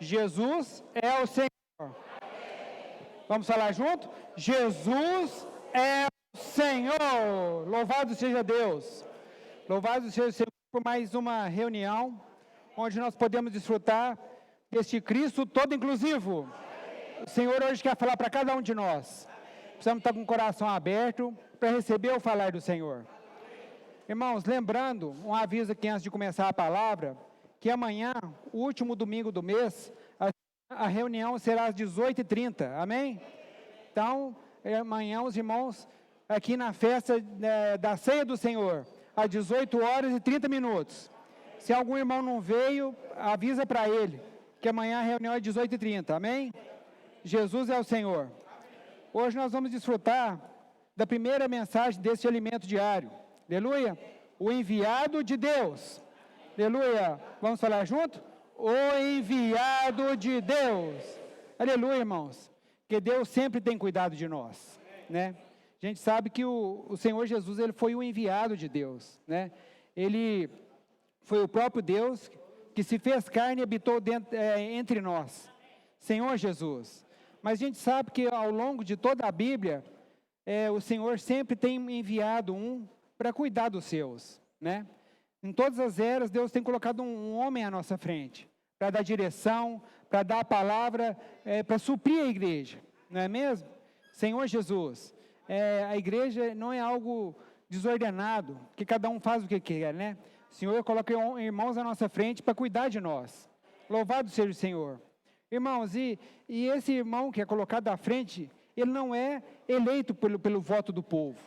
Jesus é o Senhor. Vamos falar junto? Jesus é o Senhor. Louvado seja Deus. Louvado seja o Senhor por mais uma reunião, onde nós podemos desfrutar deste Cristo todo inclusivo. O Senhor hoje quer falar para cada um de nós. Precisamos estar com o coração aberto para receber o falar do Senhor. Irmãos, lembrando, um aviso aqui antes de começar a palavra, que amanhã, o último domingo do mês, a reunião será às 18h30, amém? Então, amanhã os irmãos aqui na festa da Ceia do Senhor, às 18h30. Se algum irmão não veio, avisa para ele, que amanhã a reunião é às 18h30, amém? Jesus é o Senhor. Hoje nós vamos desfrutar da primeira mensagem deste alimento diário. Aleluia. O enviado de Deus. Aleluia. Vamos falar junto? O enviado de Deus. Aleluia, irmãos. Porque Deus sempre tem cuidado de nós, né? A gente sabe que o Senhor Jesus, ele foi o enviado de Deus, né? Ele foi o próprio Deus que se fez carne e habitou entre nós. Senhor Jesus. Mas a gente sabe que ao longo de toda a Bíblia, o Senhor sempre tem enviado um para cuidar dos seus, né? Em todas as eras, Deus tem colocado um homem à nossa frente, para dar direção, para dar a palavra, para suprir a igreja, não é mesmo? Senhor Jesus, a igreja não é algo desordenado, que cada um faz o que quer, né? O Senhor coloca irmãos à nossa frente para cuidar de nós. Louvado seja o Senhor. Irmãos, e esse irmão que é colocado à frente, ele não é eleito pelo voto do povo.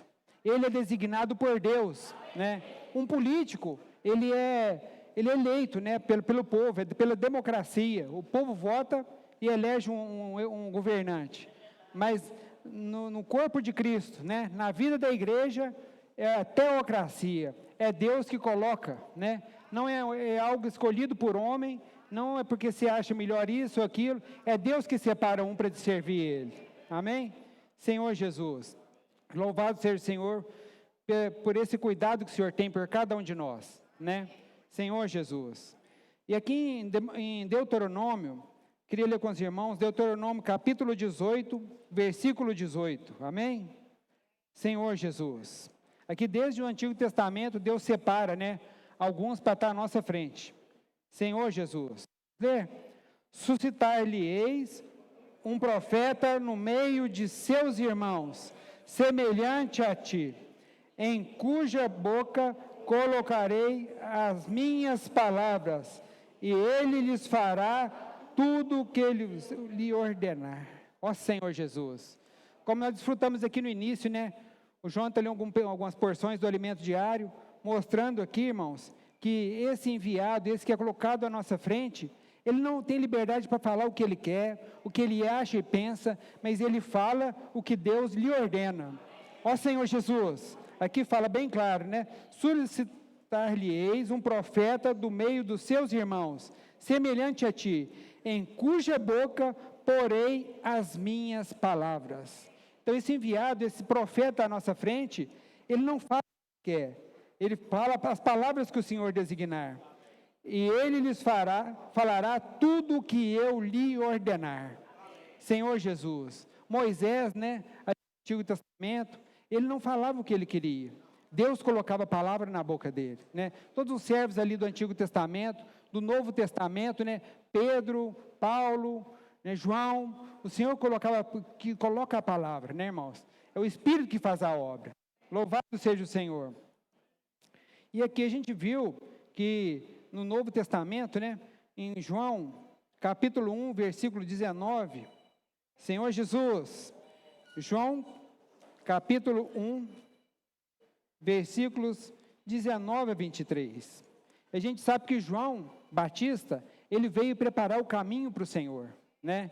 Ele é designado por Deus, né? Um político, ele é eleito, né, pelo povo, pela democracia. O povo vota e elege um governante. Mas no corpo de Cristo, né, na vida da igreja, é a teocracia. É Deus que coloca, né? Não é algo escolhido por homem, não é porque se acha melhor isso ou aquilo. É Deus que separa um para servir Ele. Amém? Senhor Jesus. Louvado seja o Senhor por esse cuidado que o Senhor tem por cada um de nós, né? Senhor Jesus. E aqui em Deuteronômio, queria ler com os irmãos, Deuteronômio capítulo 18, versículo 18, amém? Senhor Jesus. Aqui desde o Antigo Testamento, Deus separa, né, alguns para estar à nossa frente. Senhor Jesus. Suscitar-lhe-eis um profeta no meio de seus irmãos, semelhante a ti, em cuja boca colocarei as minhas palavras, e ele lhes fará tudo o que ele lhe ordenar. Ó Senhor Jesus. Como nós desfrutamos aqui no início, né? O João está lendo algumas porções do alimento diário, mostrando aqui, irmãos, que esse enviado, esse que é colocado à nossa frente, ele não tem liberdade para falar o que ele quer, o que ele acha e pensa, mas ele fala o que Deus lhe ordena. Ó Senhor Jesus, aqui fala bem claro, né? Suscitar-lhe-eis um profeta do meio dos seus irmãos, semelhante a ti, em cuja boca porei as minhas palavras. Então esse enviado, esse profeta à nossa frente, ele não fala o que quer, ele fala as palavras que o Senhor designar. E ele lhes falará tudo o que eu lhe ordenar. Senhor Jesus. Moisés, né, no Antigo Testamento, ele não falava o que ele queria. Deus colocava a palavra na boca dele, né? Todos os servos ali do Antigo Testamento, do Novo Testamento, né, Pedro, Paulo, né, João, o Senhor coloca a palavra, né, irmãos? É o Espírito que faz a obra. Louvado seja o Senhor. E aqui a gente viu que no Novo Testamento, né, em João, capítulo 1, versículo 19, Senhor Jesus, João, capítulo 1, versículos 19 a 23. A gente sabe que João Batista, ele veio preparar o caminho para o Senhor, né?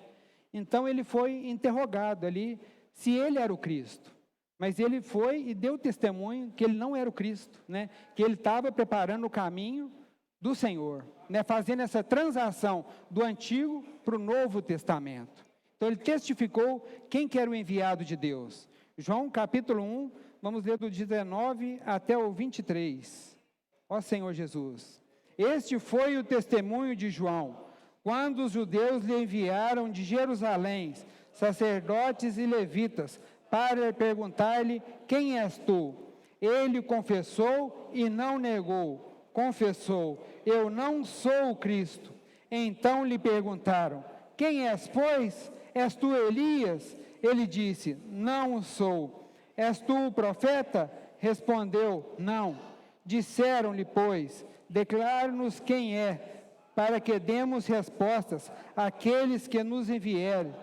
Então ele foi interrogado ali, se ele era o Cristo. Mas ele foi e deu testemunho que ele não era o Cristo, né? Que ele estava preparando o caminho do Senhor, né, fazendo essa transação do Antigo para o Novo Testamento. Então ele testificou quem que era o enviado de Deus. João capítulo 1, vamos ler do 19 até o 23. Ó Senhor Jesus. Este foi o testemunho de João, quando os judeus lhe enviaram de Jerusalém sacerdotes e levitas para perguntar-lhe: quem és tu? Ele confessou e não negou. Confessou: eu não sou o Cristo. Então lhe perguntaram: quem és, pois? És tu Elias? Ele disse: não sou. És tu o profeta? Respondeu: não. Disseram-lhe, pois: declara-nos quem é, para que demos respostas àqueles que nos enviaram.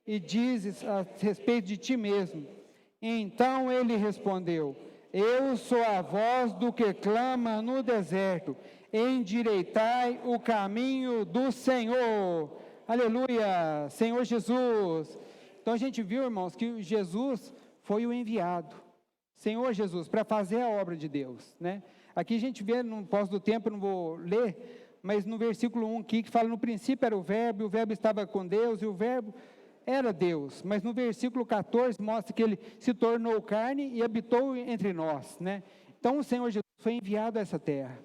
E dizes a respeito de ti mesmo. Então ele respondeu: eu sou a voz do que clama no deserto, endireitai o caminho do Senhor. Aleluia, Senhor Jesus. Então a gente viu, irmãos, que Jesus foi o enviado, Senhor Jesus, para fazer a obra de Deus, né? Aqui a gente vê, no pós do tempo, eu não vou ler, mas no versículo 1 aqui, que fala: no princípio era o verbo, e o verbo estava com Deus, e o verbo era Deus. Mas no versículo 14 mostra que ele se tornou carne e habitou entre nós, né? Então o Senhor Jesus foi enviado a essa terra,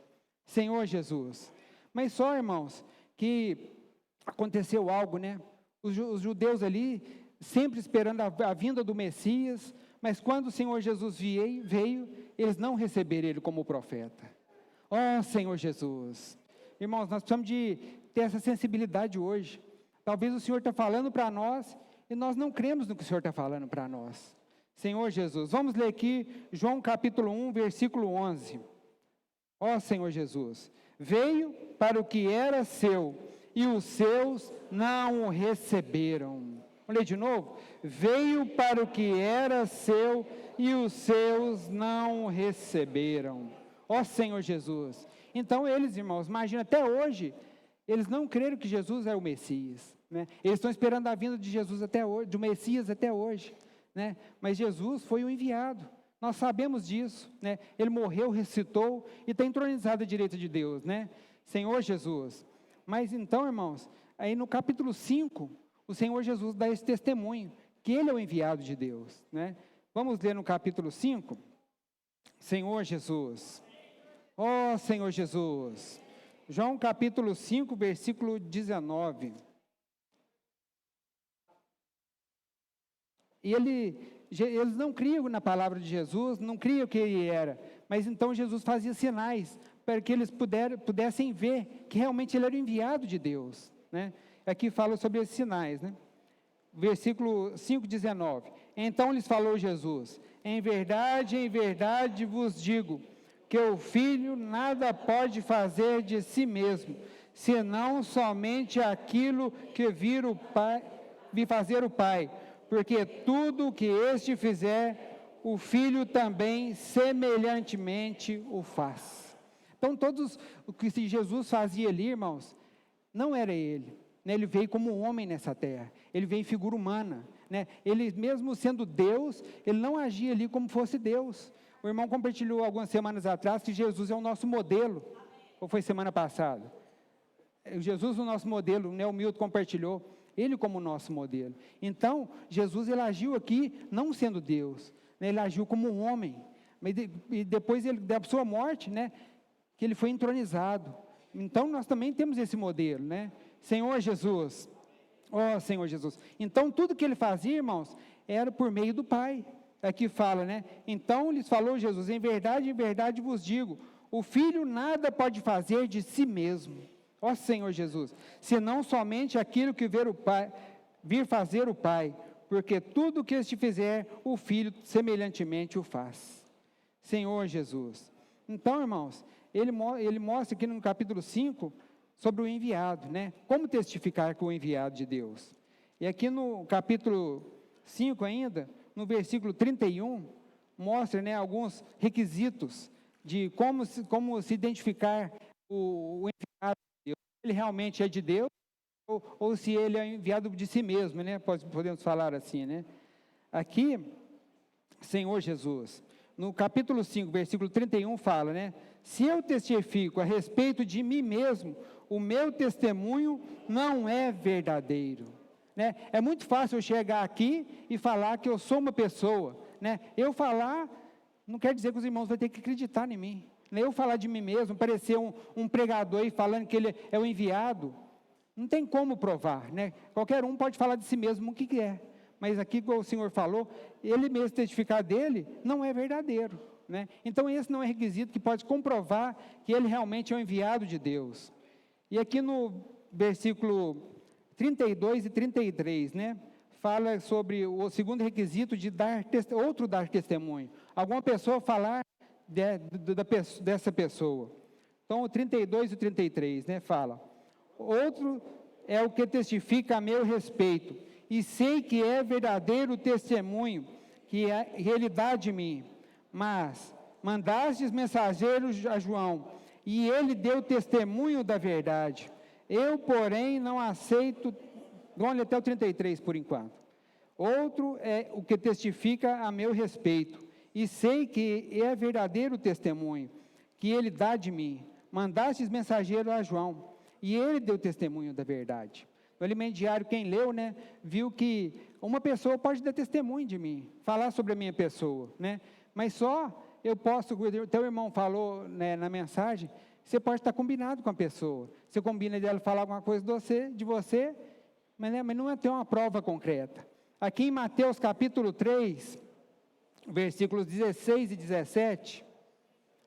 Senhor Jesus. Mas só, irmãos, que aconteceu algo, né? Os judeus ali, sempre esperando a vinda do Messias, mas quando o Senhor Jesus veio, eles não receberam ele como profeta. Ó Senhor Jesus. Irmãos, nós precisamos de ter essa sensibilidade hoje. Talvez o Senhor está falando para nós, e nós não cremos no que o Senhor está falando para nós. Senhor Jesus, vamos ler aqui, João capítulo 1, versículo 11. Ó Senhor Jesus, veio para o que era seu, e os seus não o receberam. Vamos ler de novo? Veio para o que era seu, e os seus não o receberam. Ó Senhor Jesus. Então eles, irmãos, imagina, até hoje, eles não creram que Jesus é o Messias, né? Eles estão esperando a vinda de Jesus até hoje, do Messias até hoje, né? Mas Jesus foi o enviado, nós sabemos disso, né? Ele morreu, ressuscitou e está entronizado à direita de Deus, né? Senhor Jesus. Mas então, irmãos, aí no capítulo 5, o Senhor Jesus dá esse testemunho, que Ele é o enviado de Deus, né? Vamos ler no capítulo 5, Senhor Jesus. Ó Senhor Jesus. João capítulo 5, versículo 19. E eles não criam na palavra de Jesus, não criam que ele era, mas então Jesus fazia sinais para que eles pudessem ver que realmente ele era o enviado de Deus, né? Aqui fala sobre esses sinais, né? Versículo 5, 19. Então lhes falou Jesus: em verdade vos digo, que o Filho nada pode fazer de si mesmo, senão somente aquilo que vir fazer o Pai, porque tudo o que este fizer, o Filho também semelhantemente o faz. Então todos o que Jesus fazia ali, irmãos, não era ele, né? Ele veio como um homem nessa terra, ele veio em figura humana, né? Ele mesmo sendo Deus, ele não agia ali como fosse Deus. O irmão compartilhou algumas semanas atrás que Jesus é o nosso modelo, ou foi semana passada? Jesus o nosso modelo, né? O Milton compartilhou, ele como o nosso modelo. Então, Jesus ele agiu aqui não sendo Deus, né? Ele agiu como um homem, mas e depois da sua morte, né? Que ele foi entronizado. Então, nós também temos esse modelo, né? Senhor Jesus, ó Senhor Jesus. Então, tudo que ele fazia, irmãos, era por meio do Pai. Aqui fala, né? Então lhes falou Jesus: em verdade vos digo, o Filho nada pode fazer de si mesmo, ó Senhor Jesus, senão somente aquilo que vir fazer o Pai, porque tudo o que este fizer, o Filho semelhantemente o faz. Senhor Jesus. Então, irmãos, ele mostra aqui no capítulo 5, sobre o enviado, né? Como testificar com o enviado de Deus. E aqui no capítulo 5 ainda, no versículo 31, mostra, né, alguns requisitos de como se identificar o enviado de Deus. Ele realmente é de Deus, ou se ele é enviado de si mesmo, né? Podemos falar assim, né? Aqui, Senhor Jesus, no capítulo 5, versículo 31, fala, né? Se eu testifico a respeito de mim mesmo, o meu testemunho não é verdadeiro. Né? É muito fácil eu chegar aqui e falar que eu sou uma pessoa, né? Eu falar, não quer dizer que os irmãos vão ter que acreditar em mim, né? Eu falar de mim mesmo, parecer um pregador aí falando que ele é o enviado, Não tem como provar, né? Qualquer um pode falar de si mesmo o que é. Mas aqui, como o Senhor falou, ele mesmo testificar dele não é verdadeiro, né? Então esse não é requisito que pode comprovar que ele realmente é o enviado de Deus. E aqui no versículo 32 e 33, né? Fala sobre o segundo requisito de dar testemunho. Alguma pessoa falar dessa pessoa. Então o 32 e 33, né? Fala: outro é o que testifica a meu respeito, e sei que é verdadeiro testemunho que ele dá de mim. Mas mandastes mensageiros a João, e ele deu testemunho da verdade. Eu, porém, não aceito. Vamos ler até o 33 por enquanto. Outro é o que testifica a meu respeito, e sei que é verdadeiro testemunho que ele dá de mim. Mandastes mensageiro a João, e ele deu testemunho da verdade. No Alimento Diário, quem leu, né, viu que uma pessoa pode dar testemunho de mim, falar sobre a minha pessoa, né, mas só eu posso, o teu irmão falou, né, na mensagem, você pode estar combinado com a pessoa, você combina dela falar alguma coisa de você, mas não é ter uma prova concreta. Aqui em Mateus capítulo 3, versículos 16 e 17,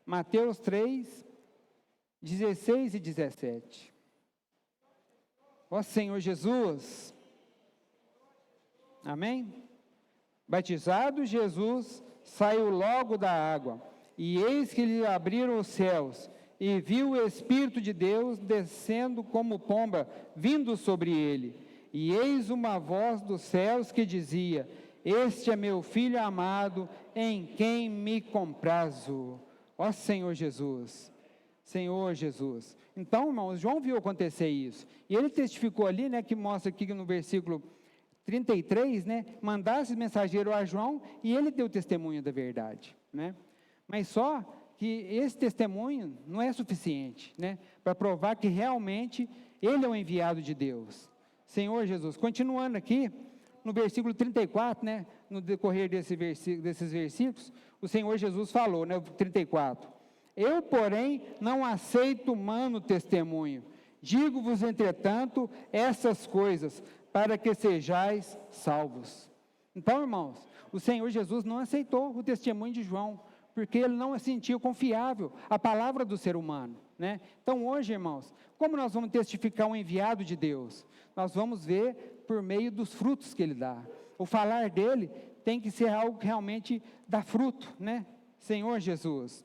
Mateus 3, 16 e 17. Ó Senhor Jesus, amém? Batizado Jesus, saiu logo da água, e eis que lhe abriram os céus, e viu o Espírito de Deus descendo como pomba, vindo sobre ele. E eis uma voz dos céus que dizia: este é meu Filho amado, em quem me comprazo. Ó Senhor Jesus, Senhor Jesus. Então, irmãos, João viu acontecer isso, e ele testificou ali, né, que mostra aqui no versículo 33, né, mandasse mensageiro a João, e ele deu testemunho da verdade, né, mas só que esse testemunho não é suficiente, né, para provar que realmente ele é o enviado de Deus. Senhor Jesus, continuando aqui, no versículo 34, né, no decorrer desses versículos, o Senhor Jesus falou, né, 34, eu, porém, não aceito humano testemunho, digo-vos, entretanto, essas coisas, para que sejais salvos. Então, irmãos, o Senhor Jesus não aceitou o testemunho de João, porque ele não sentiu confiável a palavra do ser humano, né? Então, hoje, irmãos, como nós vamos testificar um enviado de Deus? Nós vamos ver por meio dos frutos que ele dá. O falar dele tem que ser algo que realmente dá fruto, né? Senhor Jesus.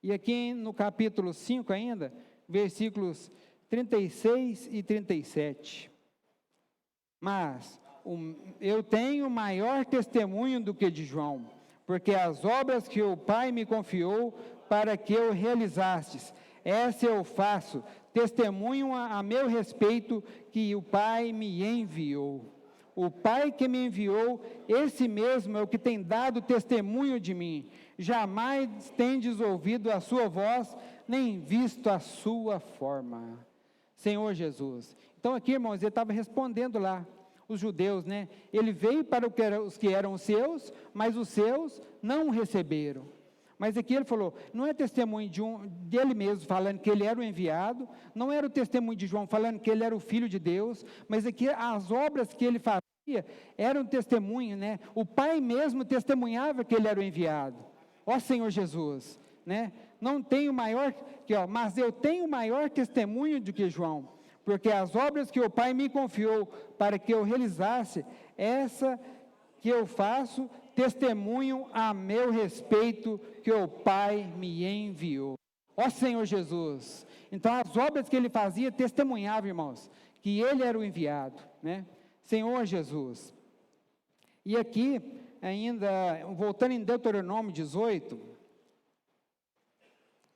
E aqui no capítulo 5 ainda, versículos 36 e 37. Mas eu tenho maior testemunho do que de João, porque as obras que o Pai me confiou para que eu realizastes, essa eu faço, testemunho a meu respeito que o Pai me enviou. O Pai que me enviou, esse mesmo é o que tem dado testemunho de mim. Jamais tendes ouvido a sua voz, nem visto a sua forma. Senhor Jesus. Então aqui, irmãos, ele estava respondendo lá, os judeus, né? Ele veio para os que eram seus, mas os seus não o receberam. Mas aqui ele falou, não é testemunho dele mesmo falando que ele era o enviado, não era o testemunho de João falando que ele era o Filho de Deus, mas aqui as obras que ele fazia eram testemunho, né? O Pai mesmo testemunhava que ele era o enviado. Ó Senhor Jesus, né? Não tenho maior, mas eu tenho maior testemunho do que João, porque as obras que o Pai me confiou para que eu realizasse, essa que eu faço, testemunho a meu respeito que o Pai me enviou. Ó Senhor Jesus. Então as obras que ele fazia testemunhavam, irmãos, que ele era o enviado, né? Senhor Jesus. E aqui, ainda, voltando em Deuteronômio 18,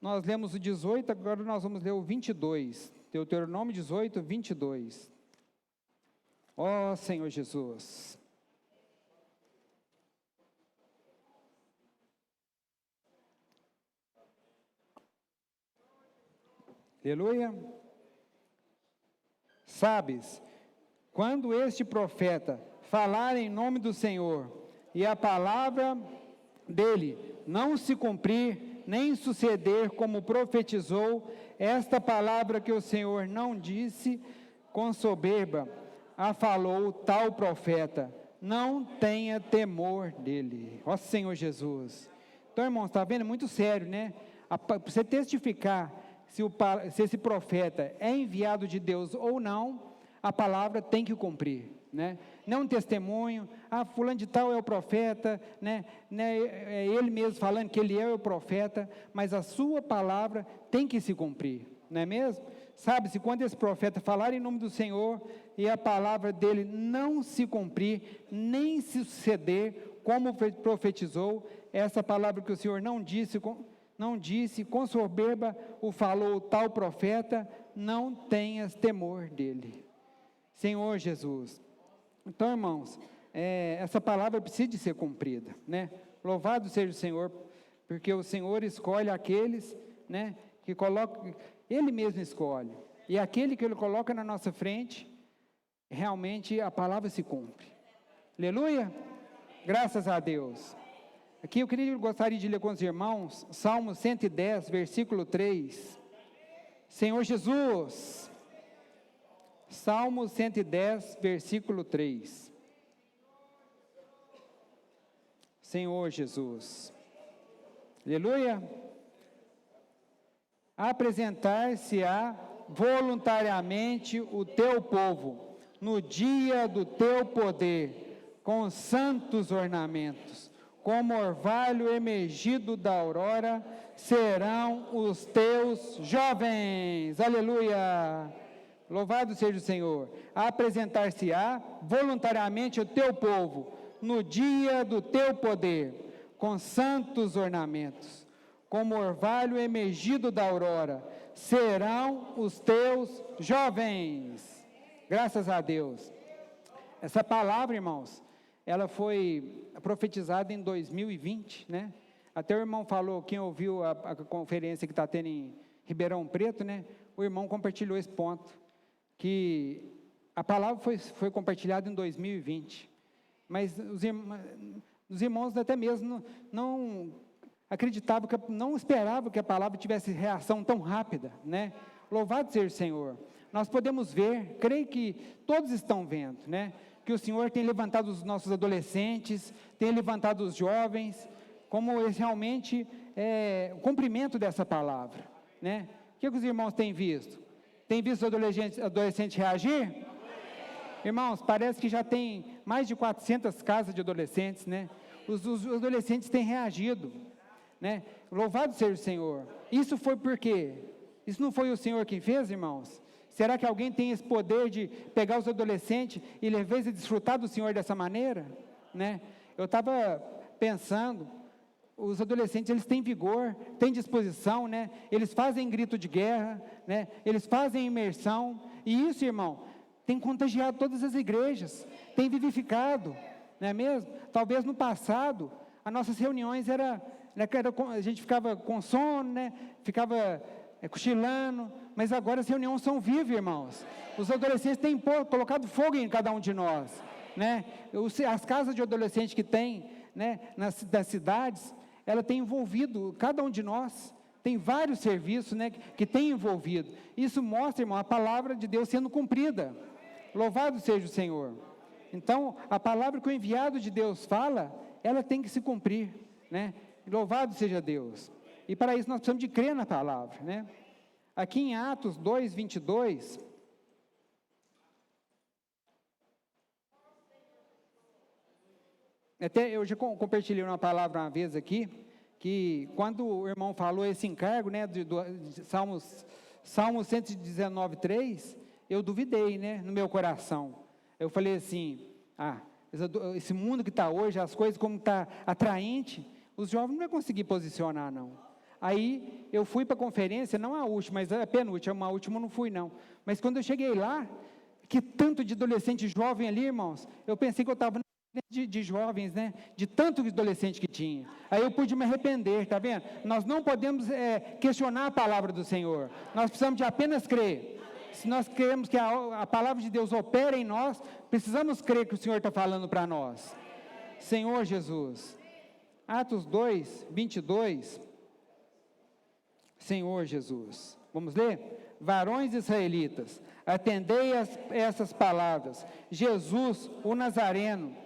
nós lemos o 18, agora nós vamos ler o 22. Deuteronômio 18, 22. Ó Senhor Jesus. Aleluia. Sabes, quando este profeta falar em nome do Senhor, e a palavra dele não se cumprir, nem suceder como profetizou, esta palavra que o Senhor não disse, com soberba falou tal profeta, não tenha temor dele. Ó Senhor Jesus. Então, irmãos, está vendo? É muito sério, né? Para você testificar se esse profeta é enviado de Deus ou não, a palavra tem que cumprir, né? Não um testemunho, fulano de tal é o profeta, né? É ele mesmo falando que ele é o profeta, mas a sua palavra tem que se cumprir, não é mesmo? Sabe-se, quando esse profeta falar em nome do Senhor, e a palavra dele não se cumprir, nem se suceder, como profetizou, essa palavra que o Senhor não disse, com soberba o falou tal profeta, não tenhas temor dele. Senhor Jesus. Então, irmãos, essa palavra precisa de ser cumprida, né? Louvado seja o Senhor, porque o Senhor escolhe aqueles, né, que coloca, Ele mesmo escolhe, e aquele que Ele coloca na nossa frente, realmente a palavra se cumpre. Aleluia! Graças a Deus. Aqui eu gostaria de ler com os irmãos, Salmo 110, versículo 3. Senhor Jesus, Salmo 110, versículo 3. Senhor Jesus. Aleluia. Apresentar-se-á voluntariamente o teu povo, no dia do teu poder, com santos ornamentos, como orvalho emergido da aurora, serão os teus jovens. Aleluia! Louvado seja o Senhor. Apresentar-se-á voluntariamente o teu povo, no dia do teu poder, com santos ornamentos, como orvalho emergido da aurora, serão os teus jovens. Graças a Deus. Essa palavra, irmãos, ela foi profetizada em 2020, né? Até o irmão falou, quem ouviu a conferência que está tendo em Ribeirão Preto, né? O irmão compartilhou esse ponto, que a palavra foi compartilhada em 2020, mas os irmãos até mesmo não acreditavam, não esperavam que a palavra tivesse reação tão rápida, né? Louvado seja o Senhor. Nós podemos ver, creio que todos estão vendo, né? Que o Senhor tem levantado os nossos adolescentes, tem levantado os jovens, como esse realmente o cumprimento dessa palavra, né? O que os irmãos têm visto? Tem visto os adolescentes reagir? Irmãos, parece que já tem mais de 400 casas de adolescentes, né? Os adolescentes têm reagido, né? Louvado seja o Senhor. Isso foi por quê? Isso não foi o Senhor quem fez, irmãos? Será que alguém tem esse poder de pegar os adolescentes e, em vez de desfrutar do Senhor dessa maneira, né? Eu estava pensando, os adolescentes, eles têm vigor, têm disposição, né? Eles fazem grito de guerra, né? Eles fazem imersão, e isso, irmão, tem contagiado todas as igrejas, tem vivificado, não é mesmo? Talvez no passado, as nossas reuniões a gente ficava com sono, né? Ficava cochilando, mas agora as reuniões são vivas, irmãos. Os adolescentes têm colocado fogo em cada um de nós, né? As casas de adolescentes que tem, né, das cidades, ela tem envolvido cada um de nós. Tem vários serviços, né, que tem envolvido. Isso mostra, irmão, a palavra de Deus sendo cumprida. Louvado seja o Senhor. Então, a palavra que o enviado de Deus fala, ela tem que se cumprir, né? Louvado seja Deus. E para isso nós precisamos de crer na palavra, né? Aqui em Atos 2, 22, até eu já compartilhei uma palavra uma vez aqui, que quando o irmão falou esse encargo, né, de Salmo 119, 3, eu duvidei, né, no meu coração. Eu falei assim, esse mundo que está hoje, as coisas como está atraente, os jovens não vão conseguir posicionar, não. Aí eu fui para a conferência, não a última, mas a penúltima, a última eu não fui não. Mas quando eu cheguei lá, que tanto de adolescente jovem ali, irmãos, eu pensei que eu estava de jovens, né? De tanto adolescente que tinha. Aí eu pude me arrepender, tá vendo? Nós não podemos questionar a palavra do Senhor. Nós precisamos de apenas crer. Se nós queremos que a palavra de Deus opere em nós, precisamos crer que o Senhor está falando para nós. Senhor Jesus. Atos 2, 22. Senhor Jesus. Vamos ler? Varões israelitas, Atendei essas palavras. Jesus, o Nazareno,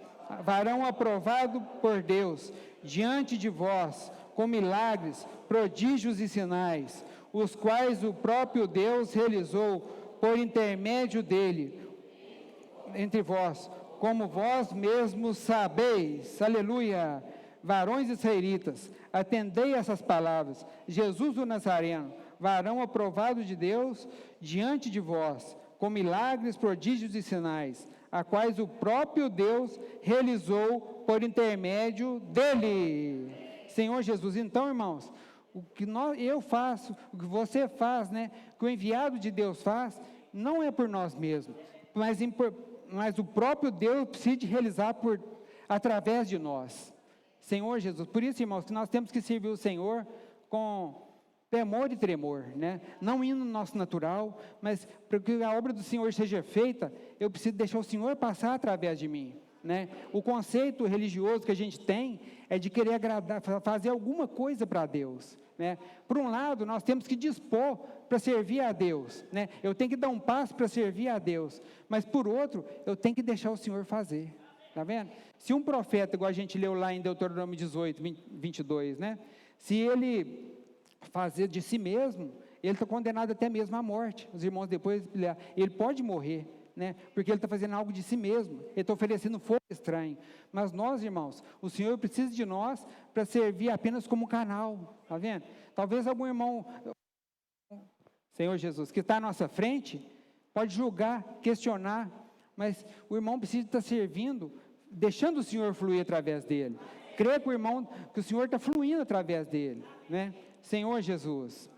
varão aprovado por Deus, diante de vós, com milagres, prodígios e sinais, os quais o próprio Deus realizou por intermédio dele, entre vós, como vós mesmos sabeis. Aleluia! Varões israelitas, atendei essas palavras. Jesus o Nazareno, varão aprovado de Deus, diante de vós, com milagres, prodígios e sinais, a quais o próprio Deus realizou por intermédio dele. Senhor Jesus, então, irmãos, o que eu faço, o que você faz, né, que o enviado de Deus faz, não é por nós mesmos, mas o próprio Deus precisa realizar através de nós. Senhor Jesus, por isso, irmãos, que nós temos que servir o Senhor com temor e tremor, né? Não indo no nosso natural, mas para que a obra do Senhor seja feita, eu preciso deixar o Senhor passar através de mim, né? O conceito religioso que a gente tem é de querer agradar, fazer alguma coisa para Deus, né? Por um lado, nós temos que dispor para servir a Deus, né? Eu tenho que dar um passo para servir a Deus, mas por outro, eu tenho que deixar o Senhor fazer. Está vendo? Se um profeta, igual a gente leu lá em Deuteronômio 18, 22, né? Se ele fazer de si mesmo, ele está condenado até mesmo à morte. Os irmãos depois, ele pode morrer, né? Porque ele está fazendo algo de si mesmo, ele está oferecendo fogo estranho. Mas nós, irmãos, o Senhor precisa de nós para servir apenas como canal, está vendo? Talvez algum irmão, Senhor Jesus, que está à nossa frente, pode julgar, questionar, mas o irmão precisa estar servindo, deixando o Senhor fluir através dele. Crê com o irmão que o Senhor está fluindo através dele, né? Senhor Jesus,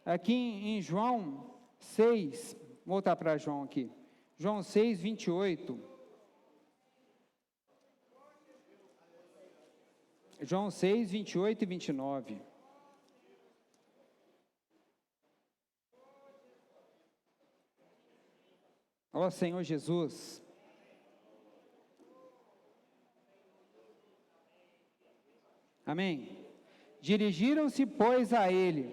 aqui em João 6, vou voltar para João aqui, João 6, 28, João 6, 28 e 29, ó Senhor Jesus, amém? Dirigiram-se, pois, a ele,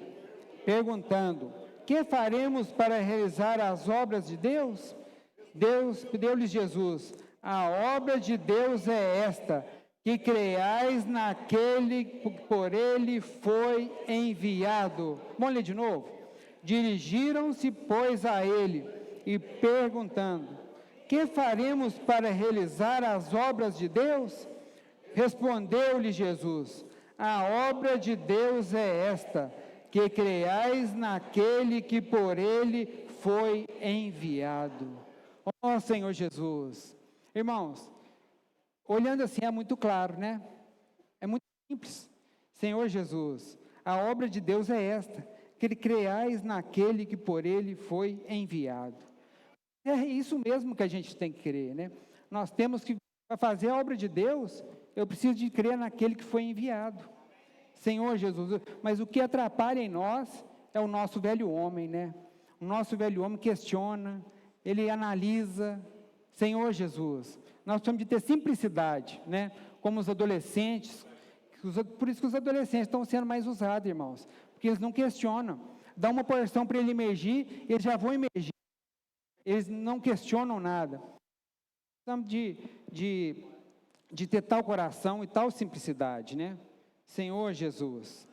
perguntando: que faremos para realizar as obras de Deus? Deu-lhes Jesus: a obra de Deus é esta, que creiais naquele que por ele foi enviado. Vamos ler de novo? Dirigiram-se, pois, a ele, e perguntando: que faremos para realizar as obras de Deus? Respondeu-lhe Jesus: a obra de Deus é esta, que creiais naquele que por ele foi enviado. Ó Senhor Jesus. Irmãos, olhando assim é muito claro, né? É muito simples. Senhor Jesus, a obra de Deus é esta, que creiais naquele que por ele foi enviado. É isso mesmo que a gente tem que crer, né? Nós temos que, para fazer a obra de Deus, eu preciso de crer naquele que foi enviado. Senhor Jesus, mas o que atrapalha em nós é o nosso velho homem, né? O nosso velho homem questiona, ele analisa. Senhor Jesus, nós precisamos de ter simplicidade, né? Como os adolescentes, por isso que os adolescentes estão sendo mais usados, irmãos, porque eles não questionam. Dá uma porção para ele emergir, eles já vão emergir. Eles não questionam nada. Precisamos de ter tal coração e tal simplicidade, né? Senhor Jesus,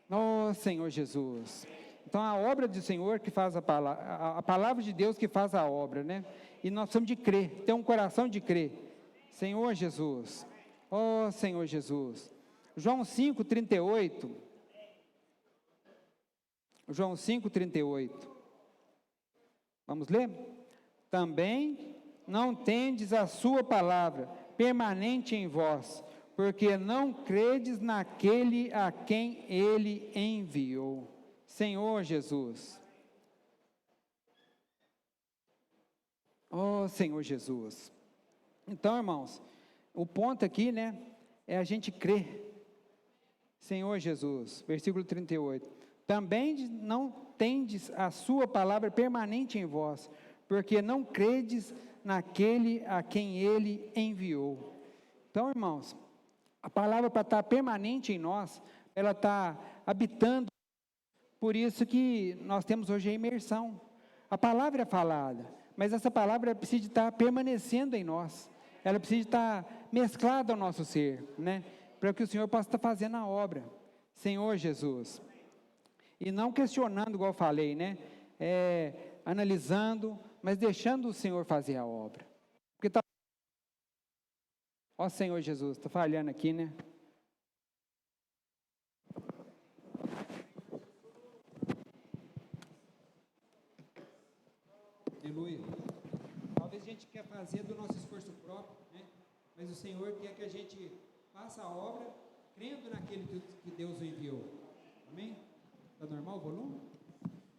ó Senhor Jesus. Então a obra do Senhor que faz a palavra de Deus que faz a obra, né? E nós precisamos de crer, ter um coração de crer. Senhor Jesus, ó Senhor Jesus. João 5, 38. João 5, 38. Vamos ler? Também não tendes a sua palavra permanente em vós, porque não credes naquele a quem ele enviou. Senhor Jesus. Oh, Senhor Jesus. Então, irmãos, o ponto aqui, né, é a gente crer. Senhor Jesus, versículo 38. Também não tendes a sua palavra permanente em vós, porque não credes naquele a quem ele enviou. Então, irmãos, a palavra para estar permanente em nós, ela está habitando. Por isso que nós temos hoje a imersão. A palavra é falada, mas essa palavra precisa estar permanecendo em nós. Ela precisa estar mesclada ao nosso ser, né? Para que o Senhor possa estar fazendo a obra. Senhor Jesus. E não questionando, igual eu falei, né? Analisando, mas deixando o Senhor fazer a obra. Porque tá... Ó Senhor Jesus, está falhando aqui, né? Aleluia. Talvez a gente quer fazer do nosso esforço próprio, né? Mas o Senhor quer que a gente faça a obra crendo naquele que Deus o enviou. Amém? Está normal o volume?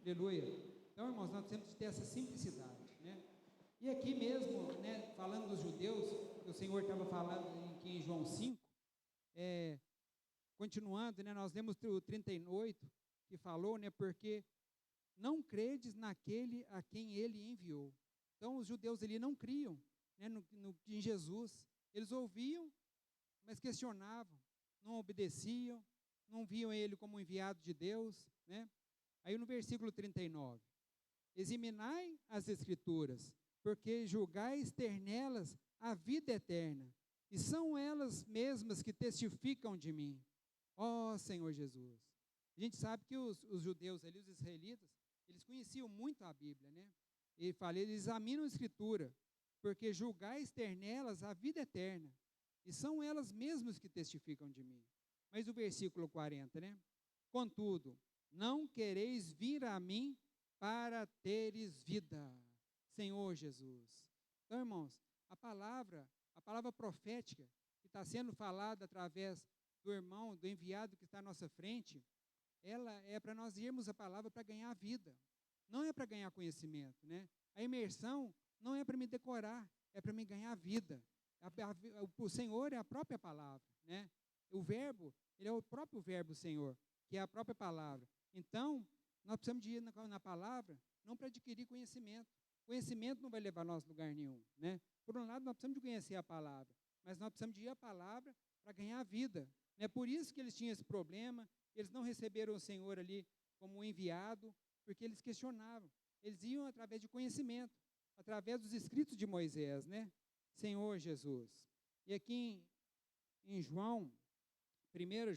Aleluia. Então, irmãos, nós temos que ter essa simplicidade, né? E aqui mesmo, né, falando dos judeus, o Senhor estava falando aqui em João 5, continuando, né, nós lemos o 38, que falou, né, porque não credes naquele a quem ele enviou. Então, os judeus ali não criam, né, em Jesus. Eles ouviam, mas questionavam, não obedeciam, não viam ele como enviado de Deus, né? Aí no versículo 39, examinai as Escrituras, porque julgais ter nelas a vida eterna, e são elas mesmas que testificam de mim. Ó Senhor Jesus. A gente sabe que os judeus ali, os israelitas, eles conheciam muito a Bíblia, né? Ele fala, eles examinam a Escritura, porque julgais ter nelas a vida eterna, e são elas mesmas que testificam de mim. Mas o versículo 40, né? Contudo, não quereis vir a mim para teres vida, Senhor Jesus. Então, irmãos, a palavra profética que está sendo falada através do irmão, do enviado que está à nossa frente, ela é para nós irmos a palavra para ganhar vida, não é para ganhar conhecimento, né? A imersão não é para me decorar, é para me ganhar vida. O Senhor é a própria palavra, né? O verbo, ele é o próprio verbo Senhor, que é a própria palavra. Então, nós precisamos de ir na palavra, não para adquirir conhecimento. Conhecimento não vai levar nós a lugar nenhum, né? Por um lado, nós precisamos de conhecer a palavra, mas nós precisamos de ir à palavra para ganhar vida. É por isso que eles tinham esse problema, eles não receberam o Senhor ali como um enviado, porque eles questionavam. Eles iam através de conhecimento, através dos escritos de Moisés, né? Senhor Jesus. E aqui em João, 1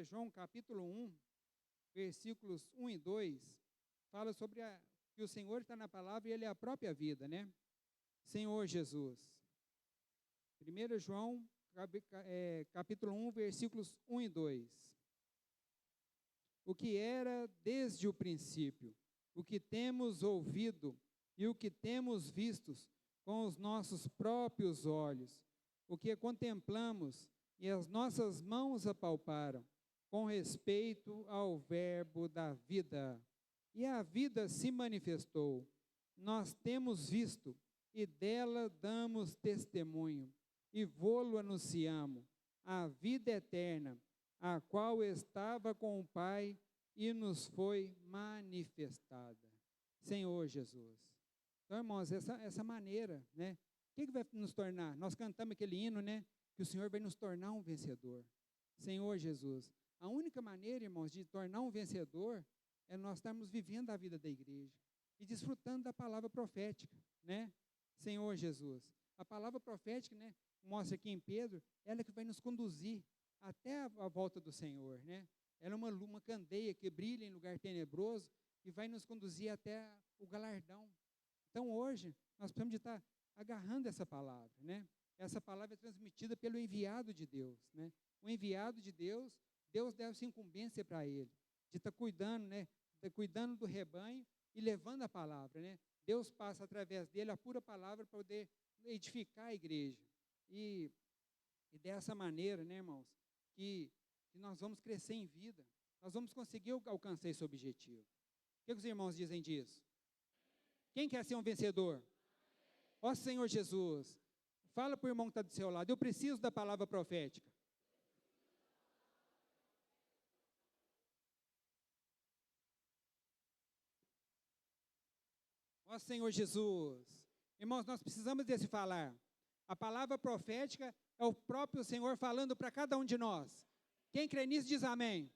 João capítulo 1, versículos 1 e 2, fala sobre que o Senhor está na palavra e Ele é a própria vida, né? Senhor Jesus. 1 João, capítulo 1, versículos 1 e 2. O que era desde o princípio, o que temos ouvido e o que temos visto com os nossos próprios olhos, o que contemplamos e as nossas mãos apalparam, com respeito ao verbo da vida. E a vida se manifestou, nós temos visto, e dela damos testemunho, e vô-lo anunciamos, a vida eterna, a qual estava com o Pai e nos foi manifestada. Senhor Jesus. Então, irmãos, essa maneira, né? O que vai nos tornar? Nós cantamos aquele hino, né? Que o Senhor vai nos tornar um vencedor. Senhor Jesus. A única maneira, irmãos, de tornar um vencedor é nós estarmos vivendo a vida da igreja e desfrutando da palavra profética, né? Senhor Jesus. A palavra profética, né? Mostra aqui em Pedro, ela que vai nos conduzir até a volta do Senhor, né? Ela é uma candeia que brilha em lugar tenebroso e vai nos conduzir até o galardão. Então, hoje, nós precisamos de estar agarrando essa palavra, né? Essa palavra é transmitida pelo enviado de Deus, né? O enviado de Deus, Deus deu essa incumbência para ele, de estar cuidando, né? Cuidando do rebanho e levando a palavra, né? Deus passa através dele a pura palavra para poder edificar a igreja. E dessa maneira, né, irmãos, que nós vamos crescer em vida, nós vamos conseguir alcançar esse objetivo. O que os irmãos dizem disso? Quem quer ser um vencedor? Ó Senhor Jesus, fala para o irmão que está do seu lado, eu preciso da palavra profética. Ó Senhor Jesus, irmãos, nós precisamos desse falar. A palavra profética é o próprio Senhor falando para cada um de nós. Quem crê nisso diz amém.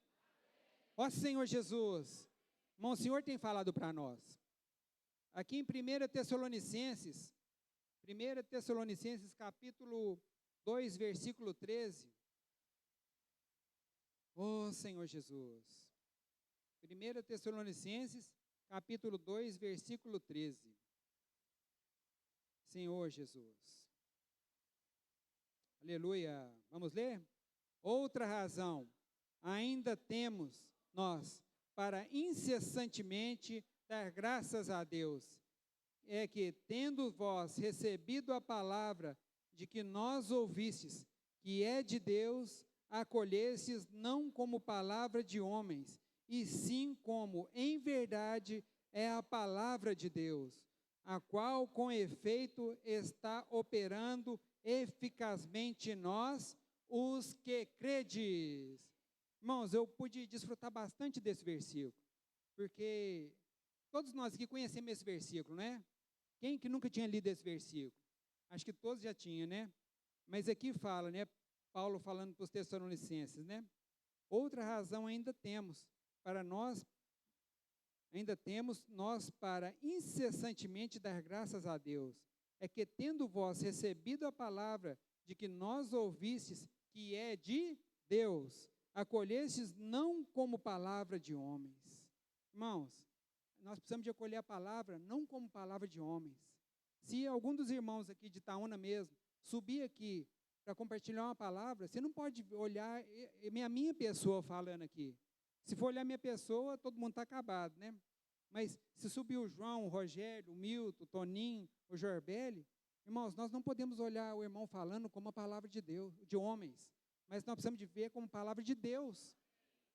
Ó Senhor Jesus, irmão, o Senhor tem falado para nós. Aqui em 1 Tessalonicenses capítulo 2, versículo 13. Ó Senhor Jesus. 1 Tessalonicenses capítulo 2, versículo 13. Senhor Jesus. Aleluia. Vamos ler? Outra razão, ainda temos nós para incessantemente dar graças a Deus, é que, tendo vós recebido a palavra de que nós ouvistes, que é de Deus, acolhestes não como palavra de homens, e sim como, em verdade, é a palavra de Deus, a qual, com efeito, está operando eficazmente em nós, os que credes. Irmãos, eu pude desfrutar bastante desse versículo, porque todos nós aqui conhecemos esse versículo, né? Quem que nunca tinha lido esse versículo? Acho que todos já tinham, né? Mas aqui fala, né? Paulo falando para os Tessalonicenses, né? Outra razão ainda temos para incessantemente dar graças a Deus, é que, tendo vós recebido a palavra de que nós ouvistes, que é de Deus, acolhestes não como palavra de homens. Irmãos, nós precisamos de acolher a palavra não como palavra de homens. Se algum dos irmãos aqui de Itaúna mesmo subir aqui para compartilhar uma palavra, você não pode olhar a minha pessoa falando aqui. Se for olhar minha pessoa, todo mundo está acabado, né? Mas se subir o João, o Rogério, o Milton, o Toninho, o Jorbeli, irmãos, nós não podemos olhar o irmão falando como a palavra de Deus, de homens, mas nós precisamos de ver como palavra de Deus.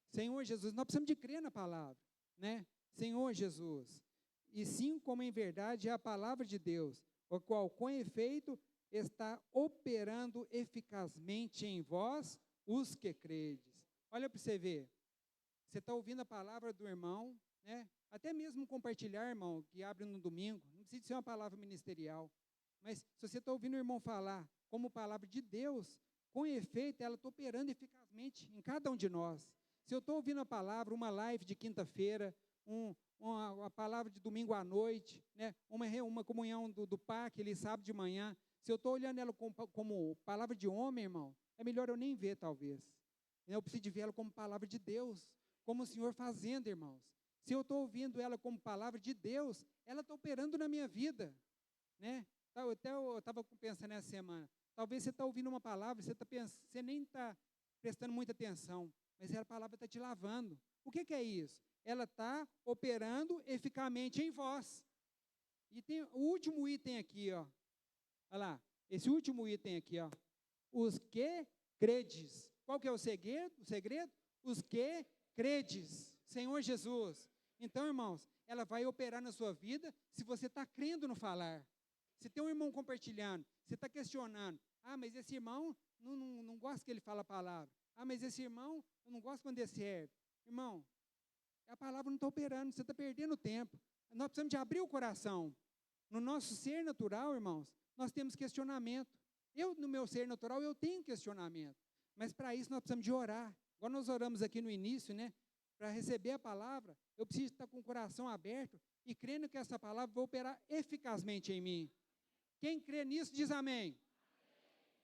Senhor Jesus, nós precisamos de crer na palavra, né? Senhor Jesus, e sim como em verdade é a palavra de Deus, o qual com efeito está operando eficazmente em vós, os que credes. Olha para você ver, você está ouvindo a palavra do irmão, né? Até mesmo compartilhar, irmão, que abre no domingo, não precisa ser uma palavra ministerial, mas se você está ouvindo o irmão falar como palavra de Deus, com efeito ela está operando eficazmente em cada um de nós. Se eu estou ouvindo a palavra, uma live de quinta-feira, uma palavra de domingo à noite, né? uma comunhão do PAC, ele sábado de manhã, se eu estou olhando ela como palavra de homem, irmão, é melhor eu nem ver, talvez. Eu preciso de ver ela como palavra de Deus, como o Senhor fazendo, irmãos. Se eu estou ouvindo ela como palavra de Deus, ela está operando na minha vida, né? Eu estava pensando nessa semana, talvez você está ouvindo uma palavra, você nem está prestando muita atenção, mas a palavra está te lavando. O que é isso? Ela está operando eficazmente em vós. E tem o último item aqui, ó. Olha lá, esse último item aqui, ó. Os que credes. Qual que é o segredo? Os que credes. Senhor Jesus. Então, irmãos, ela vai operar na sua vida se você está crendo no falar. Se tem um irmão compartilhando, você está questionando. Ah, mas esse irmão não gosta que ele fala a palavra. Ah, mas esse irmão, eu não gosto quando ele serve. Irmão, a palavra não está operando, você está perdendo tempo. Nós precisamos de abrir o coração. No nosso ser natural, irmãos, nós temos questionamento. No meu ser natural, eu tenho questionamento. Mas para isso nós precisamos de orar. Agora nós oramos aqui no início, né? Para receber a palavra, eu preciso estar com o coração aberto e crendo que essa palavra vai operar eficazmente em mim. Quem crê nisso, diz amém.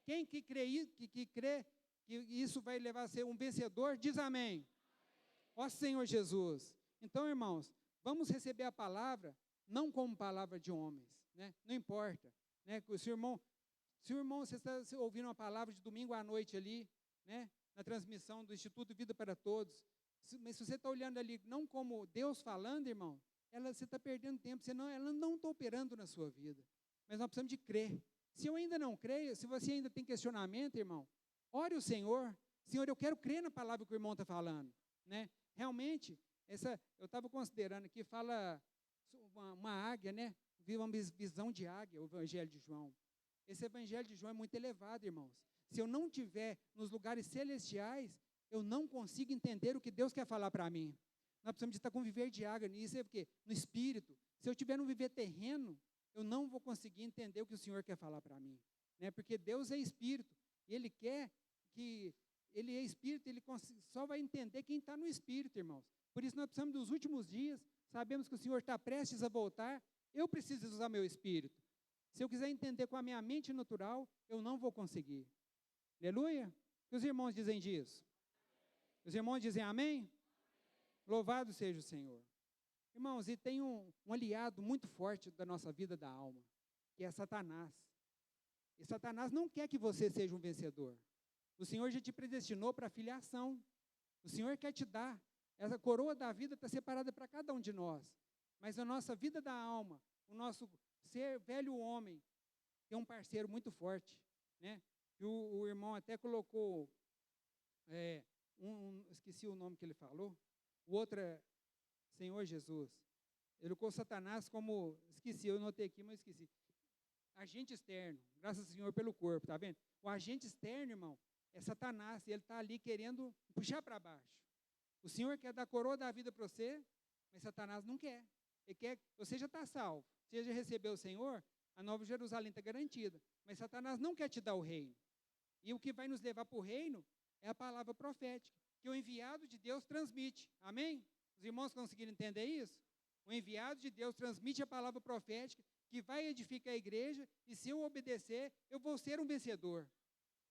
Quem que crê que isso vai levar a ser um vencedor, diz amém. Ó Senhor Jesus. Então, irmãos, vamos receber a palavra não como palavra de homens, né? Não importa, né? Se o irmão, você está ouvindo uma palavra de domingo à noite ali, né? Na transmissão do Instituto Vida para Todos, mas se você está olhando ali não como Deus falando, irmão, você está perdendo tempo, ela não está operando na sua vida. Mas nós precisamos de crer. Se eu ainda não creio, se você ainda tem questionamento, irmão, ore o Senhor. Senhor, eu quero crer na palavra que o irmão está falando, né? Realmente, eu estava considerando aqui, fala uma águia, né? Viva uma visão de águia, o Evangelho de João. Esse Evangelho de João é muito elevado, irmãos. Se eu não estiver nos lugares celestiais, eu não consigo entender o que Deus quer falar para mim. Nós precisamos de estar com viver de águia, isso é o quê? No Espírito. Se eu estiver no viver terreno, eu não vou conseguir entender o que o Senhor quer falar para mim, né? Porque Deus é Espírito, e Ele quer que ele é espírito, ele só vai entender quem está no espírito, irmãos. Por isso nós precisamos dos últimos dias, sabemos que o Senhor está prestes a voltar, eu preciso usar meu espírito. Se eu quiser entender com a minha mente natural, eu não vou conseguir. Aleluia? O que os irmãos dizem disso? Os irmãos dizem amém? Louvado seja o Senhor. Irmãos, e tem um aliado muito forte da nossa vida da alma, que é Satanás. E Satanás não quer que você seja um vencedor. O Senhor já te predestinou para a filiação. O Senhor quer te dar. Essa coroa da vida está separada para cada um de nós. Mas a nossa vida da alma, o nosso ser velho homem, tem um parceiro muito forte, né? E o irmão até colocou, esqueci o nome que ele falou, o outro é Senhor Jesus. Ele colocou Satanás como, esqueci, eu notei aqui, mas esqueci. Agente externo, graças ao Senhor pelo corpo, tá vendo? O agente externo, irmão, é Satanás, e ele está ali querendo puxar para baixo. O Senhor quer dar a coroa da vida para você, mas Satanás não quer. Ele quer, você já está salvo, você já recebeu o Senhor, a Nova Jerusalém está garantida, mas Satanás não quer te dar o reino. E o que vai nos levar para o reino é a palavra profética, que o enviado de Deus transmite. Amém? Os irmãos conseguiram entender isso? O enviado de Deus transmite a palavra profética, que vai edificar a igreja, e se eu obedecer, eu vou ser um vencedor.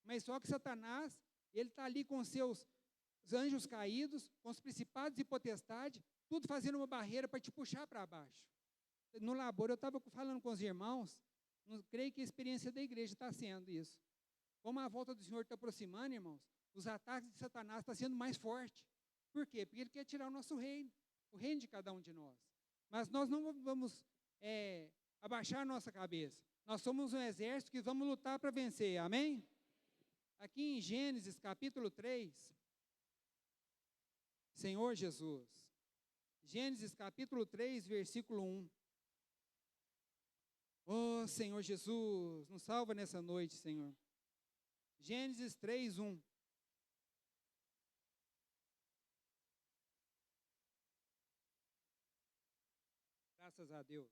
Mas só que Satanás, ele está ali com seus anjos caídos, com os principados e potestades, tudo fazendo uma barreira para te puxar para baixo. No labor, eu estava falando com os irmãos, não creio que a experiência da igreja está sendo isso. Como a volta do Senhor está aproximando, irmãos, os ataques de Satanás estão sendo mais fortes. Por quê? Porque ele quer tirar o nosso reino, o reino de cada um de nós. Mas nós não vamos abaixar a nossa cabeça. Nós somos um exército que vamos lutar para vencer, amém? Aqui em Gênesis capítulo 3, Senhor Jesus, Gênesis capítulo 3, versículo 1. Oh, Senhor Jesus, nos salva nessa noite, Senhor. Gênesis 3, 1. Graças a Deus.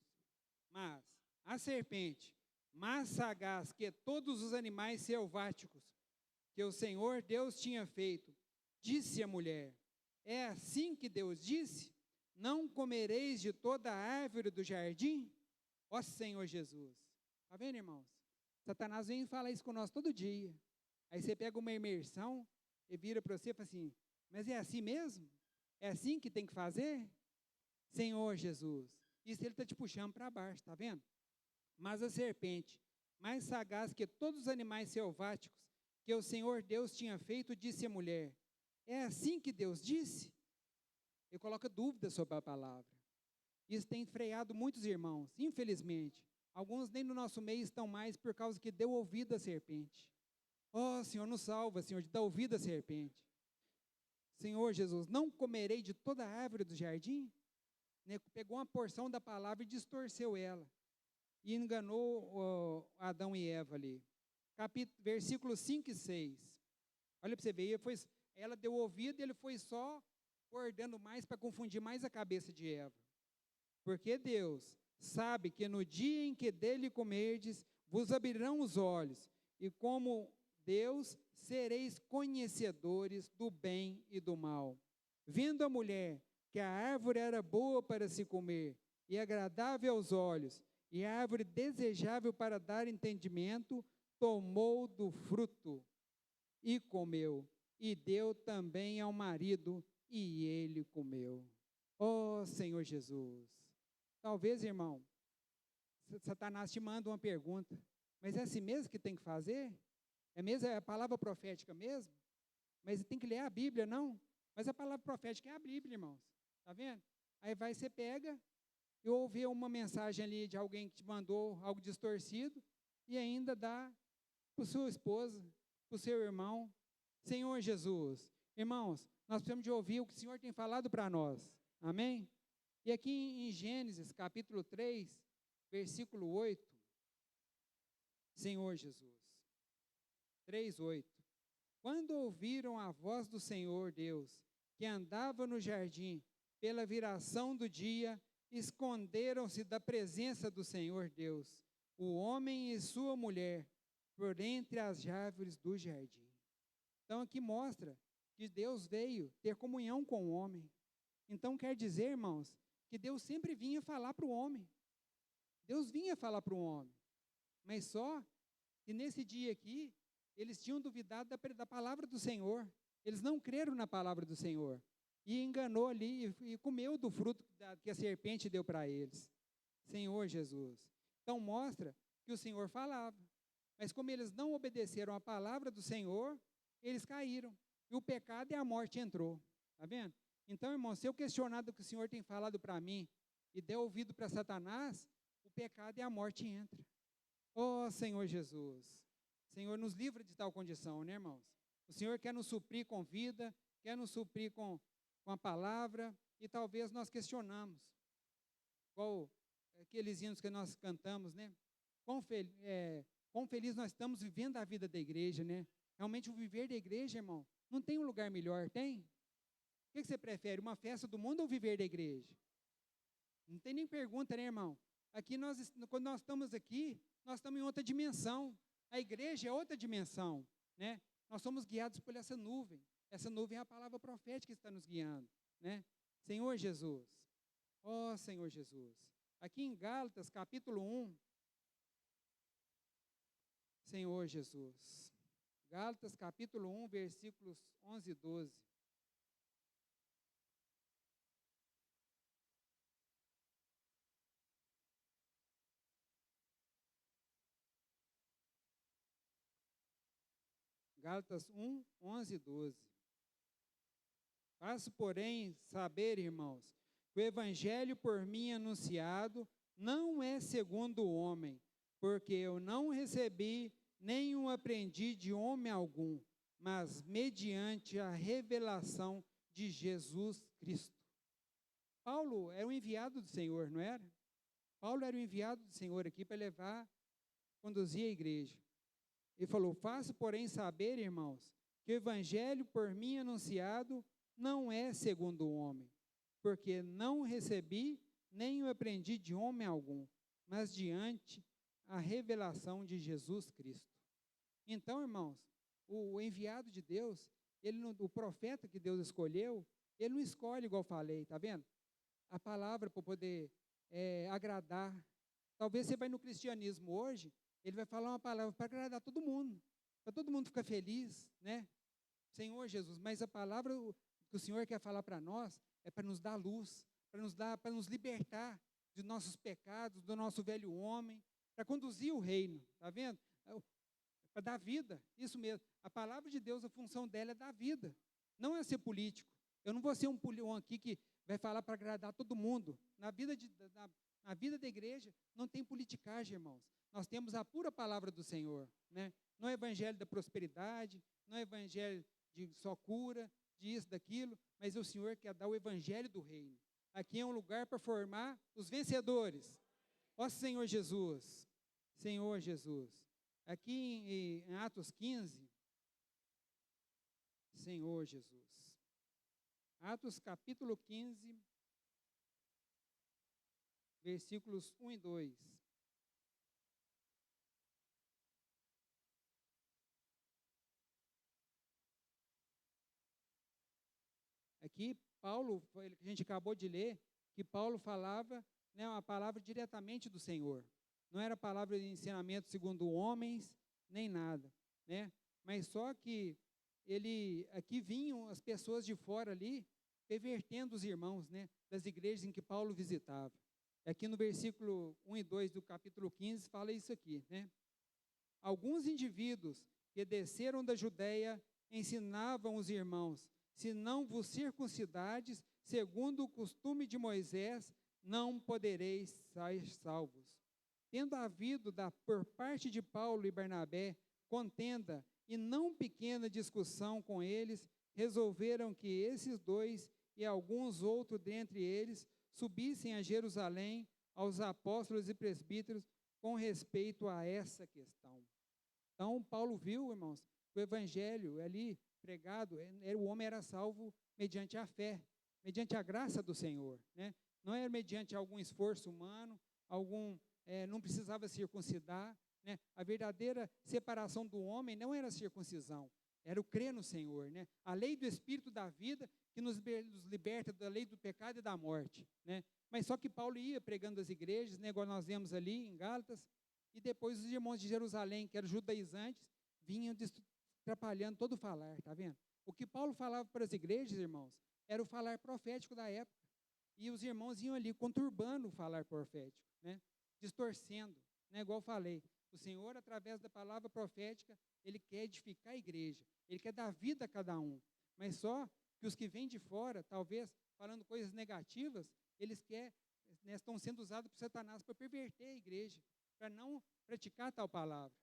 Mas a serpente, mais sagaz que todos os animais selváticos que o Senhor Deus tinha feito, disse à mulher: é assim que Deus disse? Não comereis de toda a árvore do jardim? Ó Senhor Jesus. Está vendo, irmãos? Satanás vem falar isso com nós todo dia. Aí você pega uma imersão e vira para você e fala assim: mas é assim mesmo? É assim que tem que fazer? Senhor Jesus. Isso ele está te puxando para baixo, está vendo? Mas a serpente, mais sagaz que todos os animais selváticos que o Senhor Deus tinha feito, disse à mulher: é assim que Deus disse? Ele coloca dúvida sobre a palavra. Isso tem freado muitos irmãos, infelizmente. Alguns nem no nosso meio estão mais por causa que deu ouvido à serpente. Oh, Senhor, nos salva, Senhor, de dar ouvido à serpente. Senhor Jesus, não comerei de toda a árvore do jardim? Pegou uma porção da palavra e distorceu ela. E enganou Adão e Eva ali. Versículos 5 e 6. Olha para você ver, ela deu ouvido e ele foi só bordando mais para confundir mais a cabeça de Eva. Porque Deus sabe que no dia em que dele comerdes, vos abrirão os olhos, e como Deus, sereis conhecedores do bem e do mal. Vendo a mulher que a árvore era boa para se comer, e agradável aos olhos, e a árvore desejável para dar entendimento, tomou do fruto e comeu, e deu também ao marido, e ele comeu. Oh, Senhor Jesus. Talvez, irmão, Satanás te manda uma pergunta, mas é assim mesmo que tem que fazer? É a palavra profética mesmo? Mas tem que ler a Bíblia, não? Mas a palavra profética é a Bíblia, irmãos. Está vendo? Aí você pega e ouve uma mensagem ali de alguém que te mandou algo distorcido e ainda dá para sua esposa, para o seu irmão. Senhor Jesus. Irmãos, nós precisamos de ouvir o que o Senhor tem falado para nós. Amém? E aqui em Gênesis, capítulo 3, versículo 8, Senhor Jesus, 3:8. Quando ouviram a voz do Senhor Deus, que andava no jardim, pela viração do dia, esconderam-se da presença do Senhor Deus, o homem e sua mulher, por entre as árvores do jardim. Então, aqui mostra que Deus veio ter comunhão com o homem. Então, quer dizer, irmãos, que Deus sempre vinha falar para o homem. Deus vinha falar para o homem. Mas só que nesse dia aqui, eles tinham duvidado da palavra do Senhor. Eles não creram na palavra do Senhor. E enganou ali e comeu do fruto que a serpente deu para eles. Senhor Jesus. Então, mostra que o Senhor falava. Mas como eles não obedeceram a palavra do Senhor, eles caíram. E o pecado e a morte entrou. Está vendo? Então, irmão, se eu questionar do que o Senhor tem falado para mim e der ouvido para Satanás, o pecado e a morte entram. Oh, Senhor Jesus. Senhor, nos livra de tal condição, né, irmãos? O Senhor quer nos suprir com vida, quer nos suprir com a palavra, e talvez nós questionamos. Igual aqueles hinos que nós cantamos, né? Quão feliz nós estamos vivendo a vida da igreja, né? Realmente o viver da igreja, irmão, não tem um lugar melhor, tem? O que você prefere, uma festa do mundo ou viver da igreja? Não tem nem pergunta, né, irmão? Aqui, quando nós estamos aqui, nós estamos em outra dimensão. A igreja é outra dimensão, né? Nós somos guiados por essa nuvem. Essa nuvem é a palavra profética que está nos guiando, né? Senhor Jesus. Ó Senhor Jesus. Aqui em Gálatas, capítulo 1. Senhor Jesus. Gálatas, capítulo 1, versículos 11 e 12. Gálatas 1, 11 e 12. Faço, porém, saber, irmãos, que o evangelho por mim anunciado não é segundo o homem, porque eu não recebi nem o aprendi de homem algum, mas mediante a revelação de Jesus Cristo. Paulo era um enviado do Senhor, não era? Paulo era o enviado do Senhor aqui para conduzir a igreja. Ele falou, faço, porém, saber, irmãos, que o evangelho por mim anunciado não é segundo o homem, porque não recebi nem o aprendi de homem algum, mas diante a revelação de Jesus Cristo. Então, irmãos, o enviado de Deus, o profeta que Deus escolheu, ele não escolhe igual falei, está vendo? A palavra para poder agradar. Talvez você vai no cristianismo hoje, ele vai falar uma palavra para agradar todo mundo, para todo mundo ficar feliz, né? Senhor Jesus, mas a palavra que o Senhor quer falar para nós é para nos dar luz, para nos libertar de nossos pecados, do nosso velho homem, para conduzir o reino, está vendo? Para dar vida, isso mesmo. A palavra de Deus, a função dela é dar vida, não é ser político. Eu não vou ser um aqui que vai falar para agradar todo mundo. Na vida da igreja não tem politicagem, irmãos. Nós temos a pura palavra do Senhor, né? Não é evangelho da prosperidade, não é evangelho de só cura, disso, daquilo, mas o Senhor quer dar o evangelho do reino. Aqui é um lugar para formar os vencedores. Ó Senhor Jesus, Senhor Jesus. Aqui em Atos 15, Senhor Jesus. Atos capítulo 15, versículos 1 e 2. Aqui, Paulo, que a gente acabou de ler, que Paulo falava, né, uma palavra diretamente do Senhor. Não era palavra de ensinamento segundo homens, nem nada, né? Mas só que aqui vinham as pessoas de fora ali, pervertendo os irmãos, né, das igrejas em que Paulo visitava. Aqui no versículo 1 e 2 do capítulo 15, fala isso aqui, né? Alguns indivíduos que desceram da Judeia ensinavam os irmãos, se não vos circuncidades, segundo o costume de Moisés, não podereis ser salvos. Tendo havido por parte de Paulo e Barnabé contenda e não pequena discussão com eles, resolveram que esses dois e alguns outros dentre eles subissem a Jerusalém aos apóstolos e presbíteros com respeito a essa questão. Então, Paulo viu, irmãos, o evangelho ali pregado, o homem era salvo mediante a fé, mediante a graça do Senhor, né? Não era mediante algum esforço humano, não precisava circuncidar, né? A verdadeira separação do homem não era a circuncisão, Era o crer no Senhor, né? A lei do Espírito da vida que nos liberta da lei do pecado e da morte, né? Mas só que Paulo ia pregando as igrejas, né, igual nós vemos ali em Gálatas, e depois os irmãos de Jerusalém, que eram judaizantes, vinham atrapalhando todo o falar, tá vendo? O que Paulo falava para as igrejas, irmãos, era o falar profético da época. E os irmãos iam ali conturbando o falar profético, né? Distorcendo, né? Igual eu falei, o Senhor, através da palavra profética, Ele quer edificar a igreja, Ele quer dar vida a cada um, mas só que os que vêm de fora, talvez falando coisas negativas, eles né, estão sendo usados por Satanás para perverter a igreja, para não praticar tal palavra.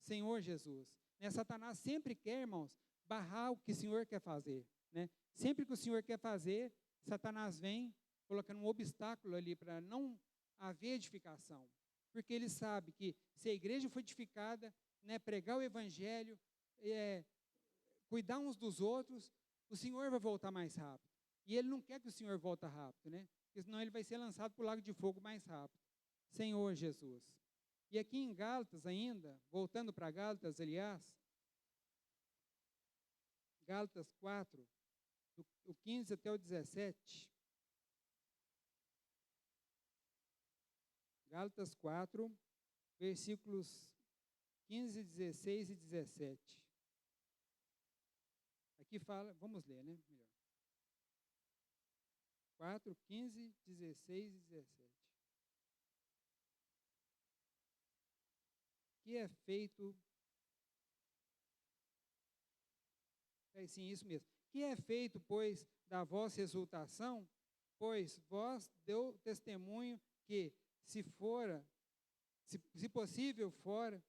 Senhor Jesus, né? Satanás sempre quer, irmãos, barrar o que o Senhor quer fazer, né? Sempre que o Senhor quer fazer, Satanás vem colocando um obstáculo ali para não haver edificação, porque ele sabe que se a igreja for edificada, né, pregar o evangelho, cuidar uns dos outros, o Senhor vai voltar mais rápido. E ele não quer que o Senhor volte rápido, né? Porque senão ele vai ser lançado para o lago de fogo mais rápido. Senhor Jesus. E aqui em Gálatas ainda, voltando para Gálatas, aliás, Gálatas 4, do 15 até o 17. Gálatas 4, versículos 15, 16 e 17. Aqui fala, vamos ler, né? Melhor. 4, 15, 16 e 17. Que é feito... sim, isso mesmo. Que é feito, pois, da vossa exultação, pois vós deu testemunho que, se possível fora,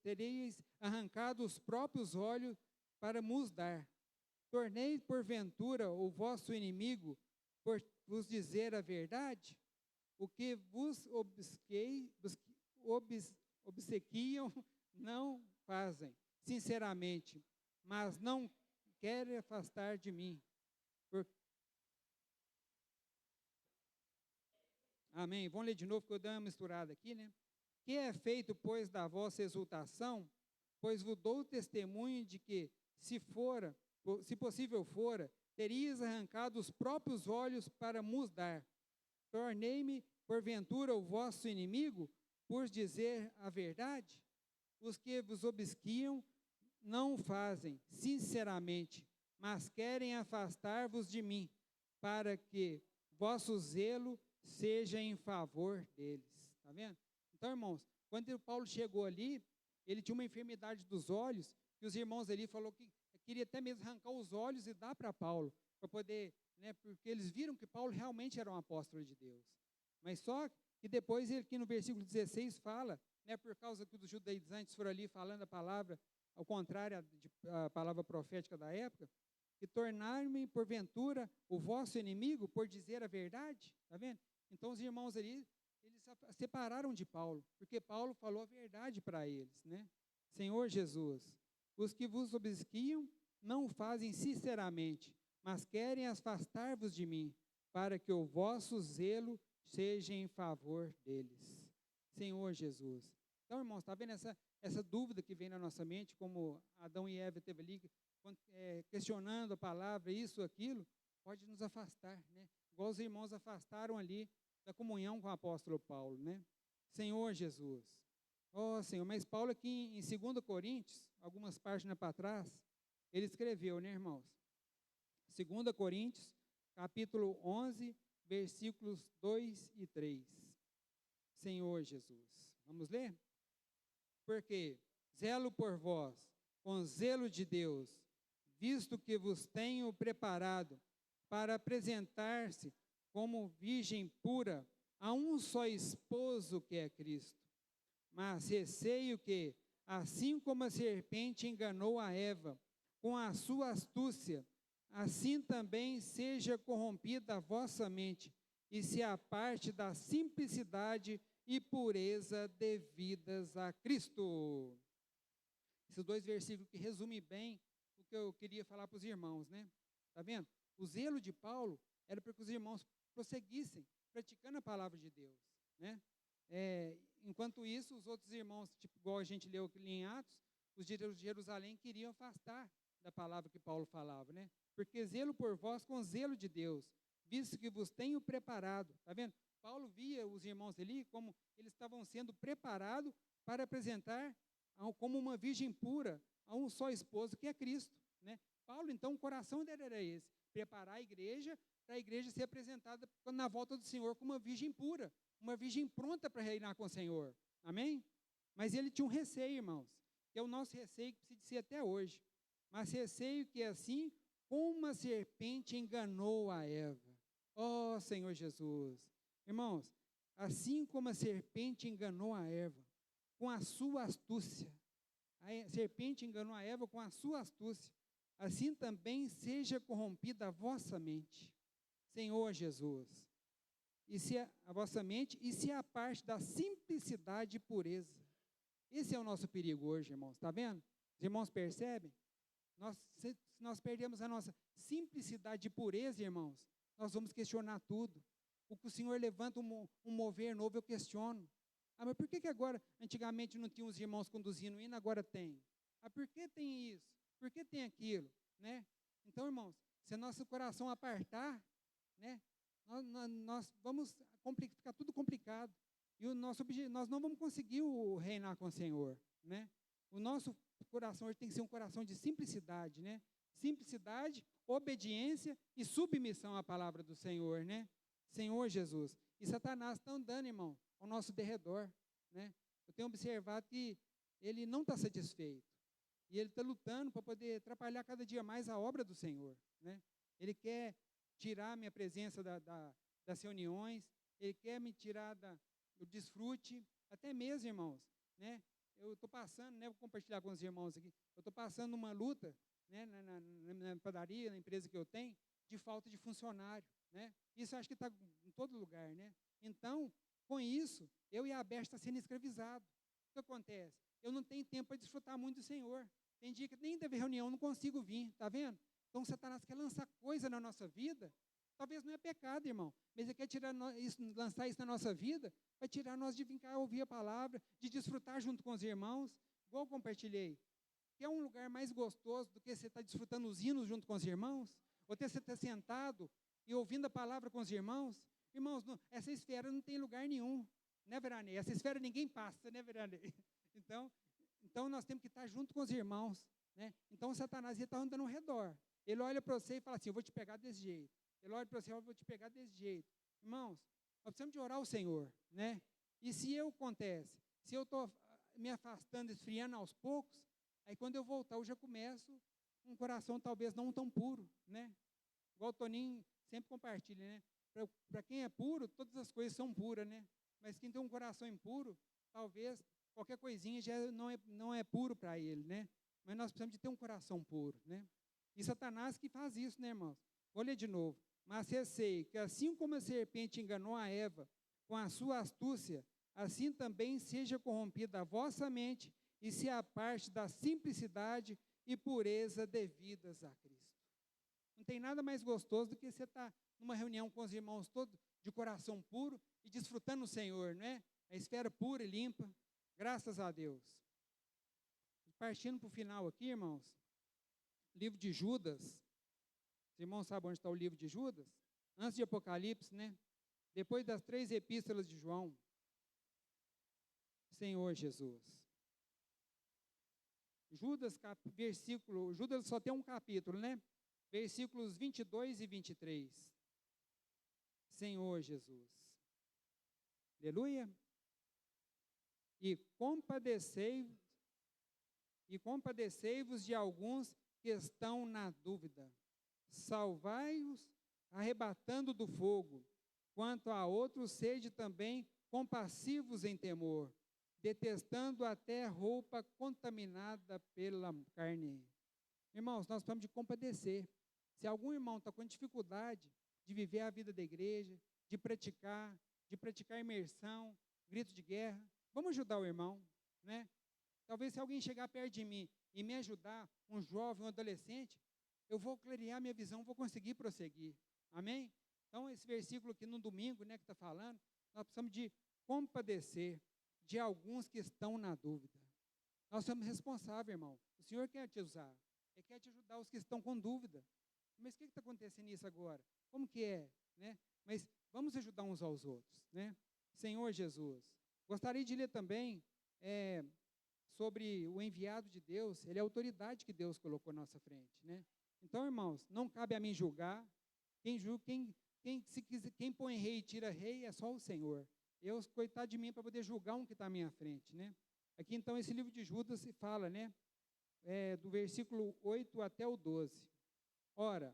tereis arrancado os próprios olhos para nos dar. Tornei, porventura, o vosso inimigo por vos dizer a verdade? O que vos obsequiam não fazem, sinceramente, mas não querem afastar de mim. Amém. Vamos ler de novo, porque eu dei uma misturada aqui, né? Que é feito, pois, da vossa exultação, pois vos dou testemunho de que, se possível fora, terias arrancado os próprios olhos para nos dar. Tornei-me, porventura, o vosso inimigo, por dizer a verdade? Os que vos obsequiam não fazem, sinceramente, mas querem afastar-vos de mim, para que vosso zelo seja em favor deles. Está vendo? Então, irmãos, quando Paulo chegou ali, ele tinha uma enfermidade dos olhos, que os irmãos ali falaram que queria até mesmo arrancar os olhos e dar para Paulo, para poder, né, porque eles viram que Paulo realmente era um apóstolo de Deus. Mas só que depois, ele, aqui no versículo 16, fala, né, por causa que os judaizantes foram ali falando a palavra, ao contrário da palavra profética da época, que tornar-me, porventura, o vosso inimigo, por dizer a verdade. Está vendo? Então, os irmãos ali, eles se separaram de Paulo, porque Paulo falou a verdade para eles, né? Senhor Jesus, os que vos obsequiam não o fazem sinceramente, mas querem afastar-vos de mim, para que o vosso zelo seja em favor deles. Senhor Jesus. Então, irmãos, está vendo essa dúvida que vem na nossa mente, como Adão e Eva teve ali, questionando a palavra, isso, aquilo, pode nos afastar, né? Igual os irmãos afastaram ali da comunhão com o apóstolo Paulo, né? Senhor Jesus. Oh, Senhor, mas Paulo aqui em 2 Coríntios, algumas páginas para trás, ele escreveu, né, irmãos? 2 Coríntios, capítulo 11, versículos 2 e 3. Senhor Jesus. Vamos ler? Porque zelo por vós, com zelo de Deus, visto que vos tenho preparado para apresentar-se como virgem pura a um só esposo, que é Cristo. Mas receio que, assim como a serpente enganou a Eva com a sua astúcia, assim também seja corrompida a vossa mente e se aparte da simplicidade e pureza devidas a Cristo. Esses dois versículos que resumem bem o que eu queria falar para os irmãos, né? Está vendo? O zelo de Paulo era para que os irmãos prosseguissem praticando a palavra de Deus, né? Enquanto isso, os outros irmãos, tipo, igual a gente leu aqui em Atos, os de Jerusalém queriam afastar da palavra que Paulo falava, né? Porque zelo por vós com zelo de Deus, visto que vos tenho preparado. Está vendo? Paulo via os irmãos ali como eles estavam sendo preparados para apresentar como uma virgem pura a um só esposo, que é Cristo, né? Paulo, então, o coração dele era esse, preparar a igreja, para a igreja ser apresentada na volta do Senhor como uma virgem pura, uma virgem pronta para reinar com o Senhor. Amém? Mas ele tinha um receio, irmãos, que é o nosso receio que precisa ser até hoje. Mas receio que assim, como uma serpente enganou a Eva. Ó Senhor Jesus. Irmãos, assim como a serpente enganou a Eva, com a sua astúcia, a serpente enganou a Eva com a sua astúcia, assim também seja corrompida a vossa mente, Senhor Jesus, e se a vossa mente, e se a parte da simplicidade e pureza. Esse é o nosso perigo hoje, irmãos, está vendo? Os irmãos percebem? Se nós perdemos a nossa simplicidade e pureza, irmãos, nós vamos questionar tudo. O que o Senhor levanta um mover novo, eu questiono. Ah, mas por que agora, antigamente não tinha os irmãos conduzindo hino, agora tem? Ah, por que tem isso? Por que tem aquilo? Né? Então, irmãos, se nosso coração apartar, né, nós vamos ficar tudo complicado. E nós não vamos conseguir reinar com o Senhor. Né? O nosso coração hoje tem que ser um coração de simplicidade. Né? Simplicidade, obediência e submissão à palavra do Senhor. Né? Senhor Jesus. E Satanás está andando, irmão, ao nosso derredor. Né? Eu tenho observado que ele não está satisfeito. E ele está lutando para poder atrapalhar cada dia mais a obra do Senhor. Né? Ele quer tirar a minha presença das reuniões, ele quer me tirar do desfrute, até mesmo, irmãos, né? Eu estou passando, né, vou compartilhar com os irmãos aqui, eu estou passando uma luta, né, na padaria, na empresa que eu tenho, de falta de funcionário. Né? Isso acho que está em todo lugar. Né? Então, com isso, eu e a Beth está sendo escravizado. O que acontece? Eu não tenho tempo para desfrutar muito do Senhor. Tem dia que nem teve reunião, não consigo vir, está vendo? Então, Satanás quer lançar coisa na nossa vida. Talvez não é pecado, irmão, mas ele quer lançar isso na nossa vida, para tirar nós de vir cá ouvir a palavra, de desfrutar junto com os irmãos, igual eu compartilhei. Que é um lugar mais gostoso do que você estar desfrutando os hinos junto com os irmãos, ou você estar sentado e ouvindo a palavra com os irmãos. Irmãos, essa esfera não tem lugar nenhum, né, Veranei? Essa esfera ninguém passa, né, Veranei? Então nós temos que estar junto com os irmãos. Né? Então, Satanás está andando ao redor. Ele olha para você e fala assim, eu vou te pegar desse jeito. Ele olha para você, eu vou te pegar desse jeito. Irmãos, nós precisamos de orar ao Senhor. Né? E se acontece, se eu estou me afastando, esfriando aos poucos, aí quando eu voltar, eu já começo um coração talvez não tão puro. Né? Igual o Toninho sempre compartilha, né? Para quem é puro, todas as coisas são puras, né? Mas quem tem um coração impuro, talvez qualquer coisinha já não é puro para ele, né? Mas nós precisamos de ter um coração puro, né? E Satanás que faz isso, né, irmãos? Vou ler de novo. Mas receio que assim como a serpente enganou a Eva com a sua astúcia, assim também seja corrompida a vossa mente e se aparte da simplicidade e pureza devidas a Cristo. Não tem nada mais gostoso do que você estar numa reunião com os irmãos todos de coração puro e desfrutando o Senhor, né? A esfera pura e limpa, graças a Deus. Partindo para o final aqui, irmãos, livro de Judas. Os irmãos sabem onde está o livro de Judas? Antes de Apocalipse, né? Depois das 3 epístolas de João. Senhor Jesus. Judas só tem um capítulo, né? Versículos 22 e 23. Senhor Jesus. Aleluia. E compadecei-vos de alguns que estão na dúvida. Salvai-os, arrebatando do fogo. Quanto a outros, sede também compassivos em temor, detestando até roupa contaminada pela carne. Irmãos, nós precisamos de compadecer. Se algum irmão está com dificuldade de viver a vida da igreja, de praticar imersão, grito de guerra, vamos ajudar o irmão, né? Talvez se alguém chegar perto de mim e me ajudar, um jovem, um adolescente, eu vou clarear minha visão, vou conseguir prosseguir. Amém? Então, esse versículo aqui no domingo, né, que está falando, nós precisamos de compadecer de alguns que estão na dúvida. Nós somos responsáveis, irmão. O Senhor quer te usar. Ele quer te ajudar os que estão com dúvida. Mas o que está acontecendo nisso agora? Como que é? Né? Mas vamos ajudar uns aos outros. Né? Senhor Jesus. Gostaria de ler também sobre o enviado de Deus. Ele é a autoridade que Deus colocou na nossa frente. Né? Então, irmãos, não cabe a mim julgar. Quem põe rei e tira rei é só o Senhor. Eu, coitado de mim, para poder julgar um que está à minha frente. Né? Aqui, então, esse livro de Judas se fala, né? Do versículo 8 até o 12. Ora,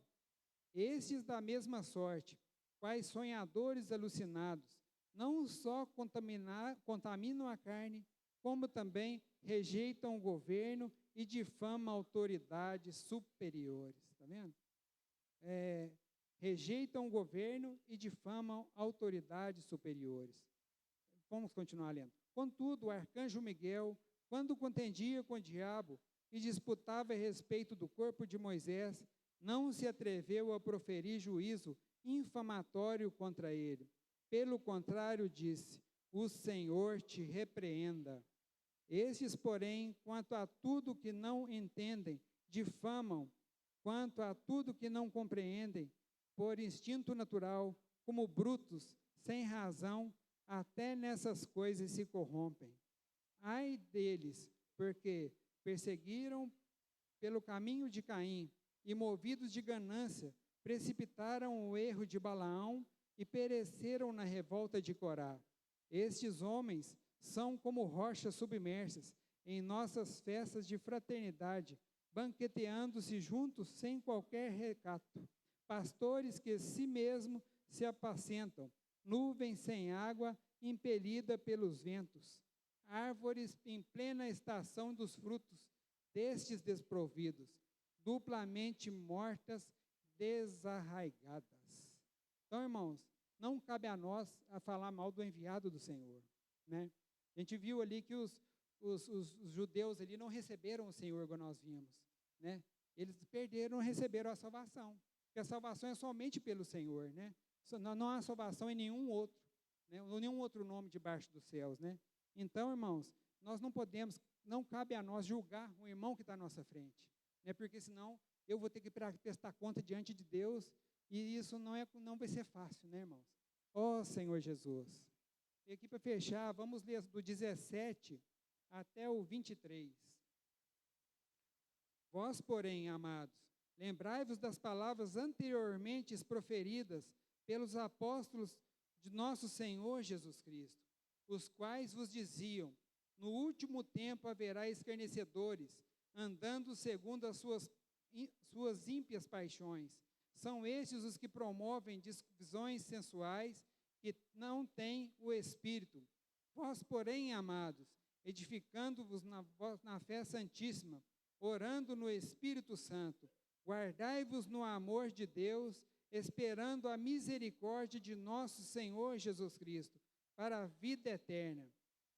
estes da mesma sorte, quais sonhadores alucinados, não só contaminam a carne, como também rejeitam o governo e difamam autoridades superiores. Está vendo? Rejeitam o governo e difamam autoridades superiores. Vamos continuar lendo. Contudo, o arcanjo Miguel, quando contendia com o diabo e disputava a respeito do corpo de Moisés, não se atreveu a proferir juízo infamatório contra ele. Pelo contrário, disse: o Senhor te repreenda. Estes, porém, quanto a tudo que não entendem, difamam, quanto a tudo que não compreendem, por instinto natural, como brutos, sem razão, até nessas coisas se corrompem. Ai deles, porque perseguiram pelo caminho de Caim e, movidos de ganância, precipitaram o erro de Balaão e pereceram na revolta de Corá. Estes homens são como rochas submersas em nossas festas de fraternidade, banqueteando-se juntos sem qualquer recato. Pastores que si mesmos se apacentam, nuvem sem água, impelida pelos ventos, árvores em plena estação dos frutos, destes desprovidos, duplamente mortas, desarraigadas. Então, irmãos, não cabe a nós a falar mal do enviado do Senhor. Né? A gente viu ali que os judeus ali não receberam o Senhor quando nós vimos. Né? Eles perderam, não receberam a salvação. Porque a salvação é somente pelo Senhor. Né? Não há salvação em nenhum outro. Né? Nenhum outro nome debaixo dos céus. Né? Então, irmãos, nós não podemos, não cabe a nós julgar o irmão que está à nossa frente. Né? Porque senão eu vou ter que prestar conta diante de Deus e isso não vai ser fácil, né, irmãos? Ó Senhor Jesus. E aqui para fechar, vamos ler do 17 até o 23. Vós, porém, amados, lembrai-vos das palavras anteriormente proferidas pelos apóstolos de nosso Senhor Jesus Cristo, os quais vos diziam: no último tempo haverá escarnecedores, andando segundo as suas ímpias paixões. São estes os que promovem divisões sensuais, que não têm o Espírito. Vós, porém, amados, edificando-vos na fé santíssima, orando no Espírito Santo, guardai-vos no amor de Deus, esperando a misericórdia de nosso Senhor Jesus Cristo, para a vida eterna.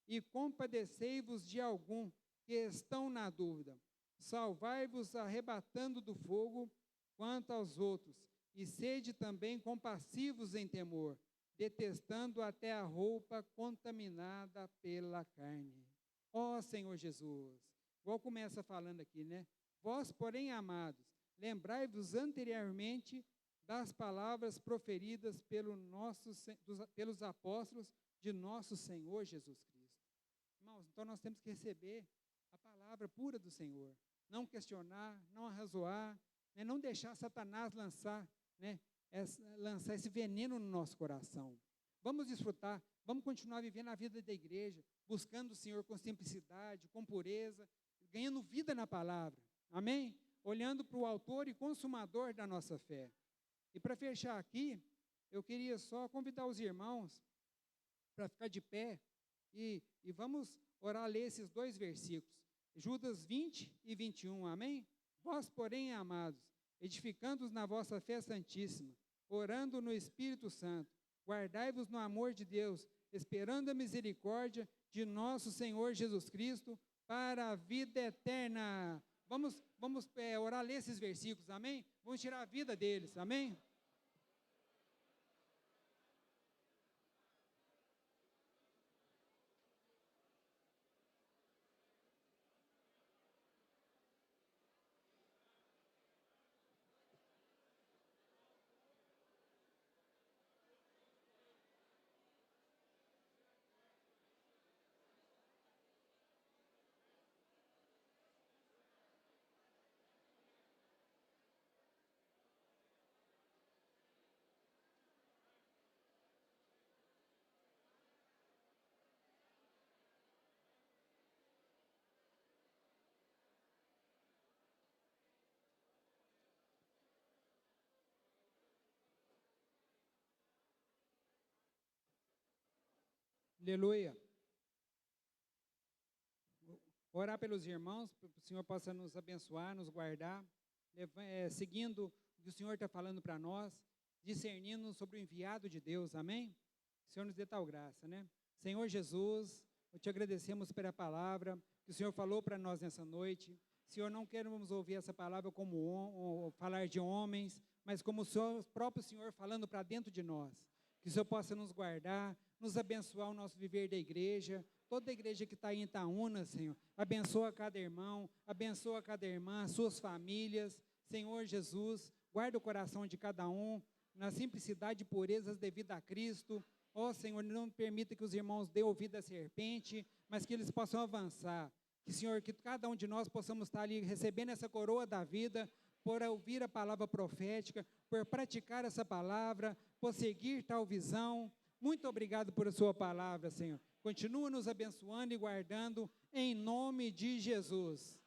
E compadecei-vos de algum que estão na dúvida. Salvai-vos arrebatando do fogo quanto aos outros, e sede também compassivos em temor, detestando até a roupa contaminada pela carne. Ó Senhor Jesus, igual começa falando aqui, né? Vós, porém, amados, lembrai-vos anteriormente das palavras proferidas pelos apóstolos de nosso Senhor Jesus Cristo. Irmãos, então nós temos que receber a palavra pura do Senhor, não questionar, não arrazoar, né? Não deixar Satanás lançar esse veneno no nosso coração. Vamos desfrutar, vamos continuar vivendo a vida da igreja, buscando o Senhor com simplicidade, com pureza, ganhando vida na palavra, amém? Olhando para o autor e consumador da nossa fé. E para fechar aqui, eu queria só convidar os irmãos para ficar de pé e vamos orar, ler esses dois versículos, Judas 20 e 21, amém? Vós, porém, amados, edificando-os na vossa fé santíssima, orando no Espírito Santo, guardai-vos no amor de Deus, esperando a misericórdia de nosso Senhor Jesus Cristo para a vida eterna. Vamos orar, ler esses versículos, amém? Vamos tirar a vida deles, amém? Aleluia. Orar pelos irmãos, para que o Senhor possa nos abençoar, nos guardar, seguindo o que o Senhor está falando para nós, discernindo sobre o enviado de Deus, amém? O Senhor nos dê tal graça, né? Senhor Jesus, eu te agradecemos pela palavra que o Senhor falou para nós nessa noite. Senhor, não queremos ouvir essa palavra como falar de homens, mas como o próprio Senhor falando para dentro de nós. Que o Senhor possa nos guardar, nos abençoar o nosso viver da igreja, toda a igreja que está em Itaúna, Senhor. Abençoa cada irmão, abençoa cada irmã, suas famílias. Senhor Jesus, guarda o coração de cada um, na simplicidade e purezas devido a Cristo. Ó Senhor, não permita que os irmãos dêem ouvido à serpente, mas que eles possam avançar. Que, Senhor, que cada um de nós possamos estar ali recebendo essa coroa da vida, por ouvir a palavra profética, por praticar essa palavra, por seguir tal visão. Muito obrigado por a sua palavra, Senhor. Continua nos abençoando e guardando, em nome de Jesus.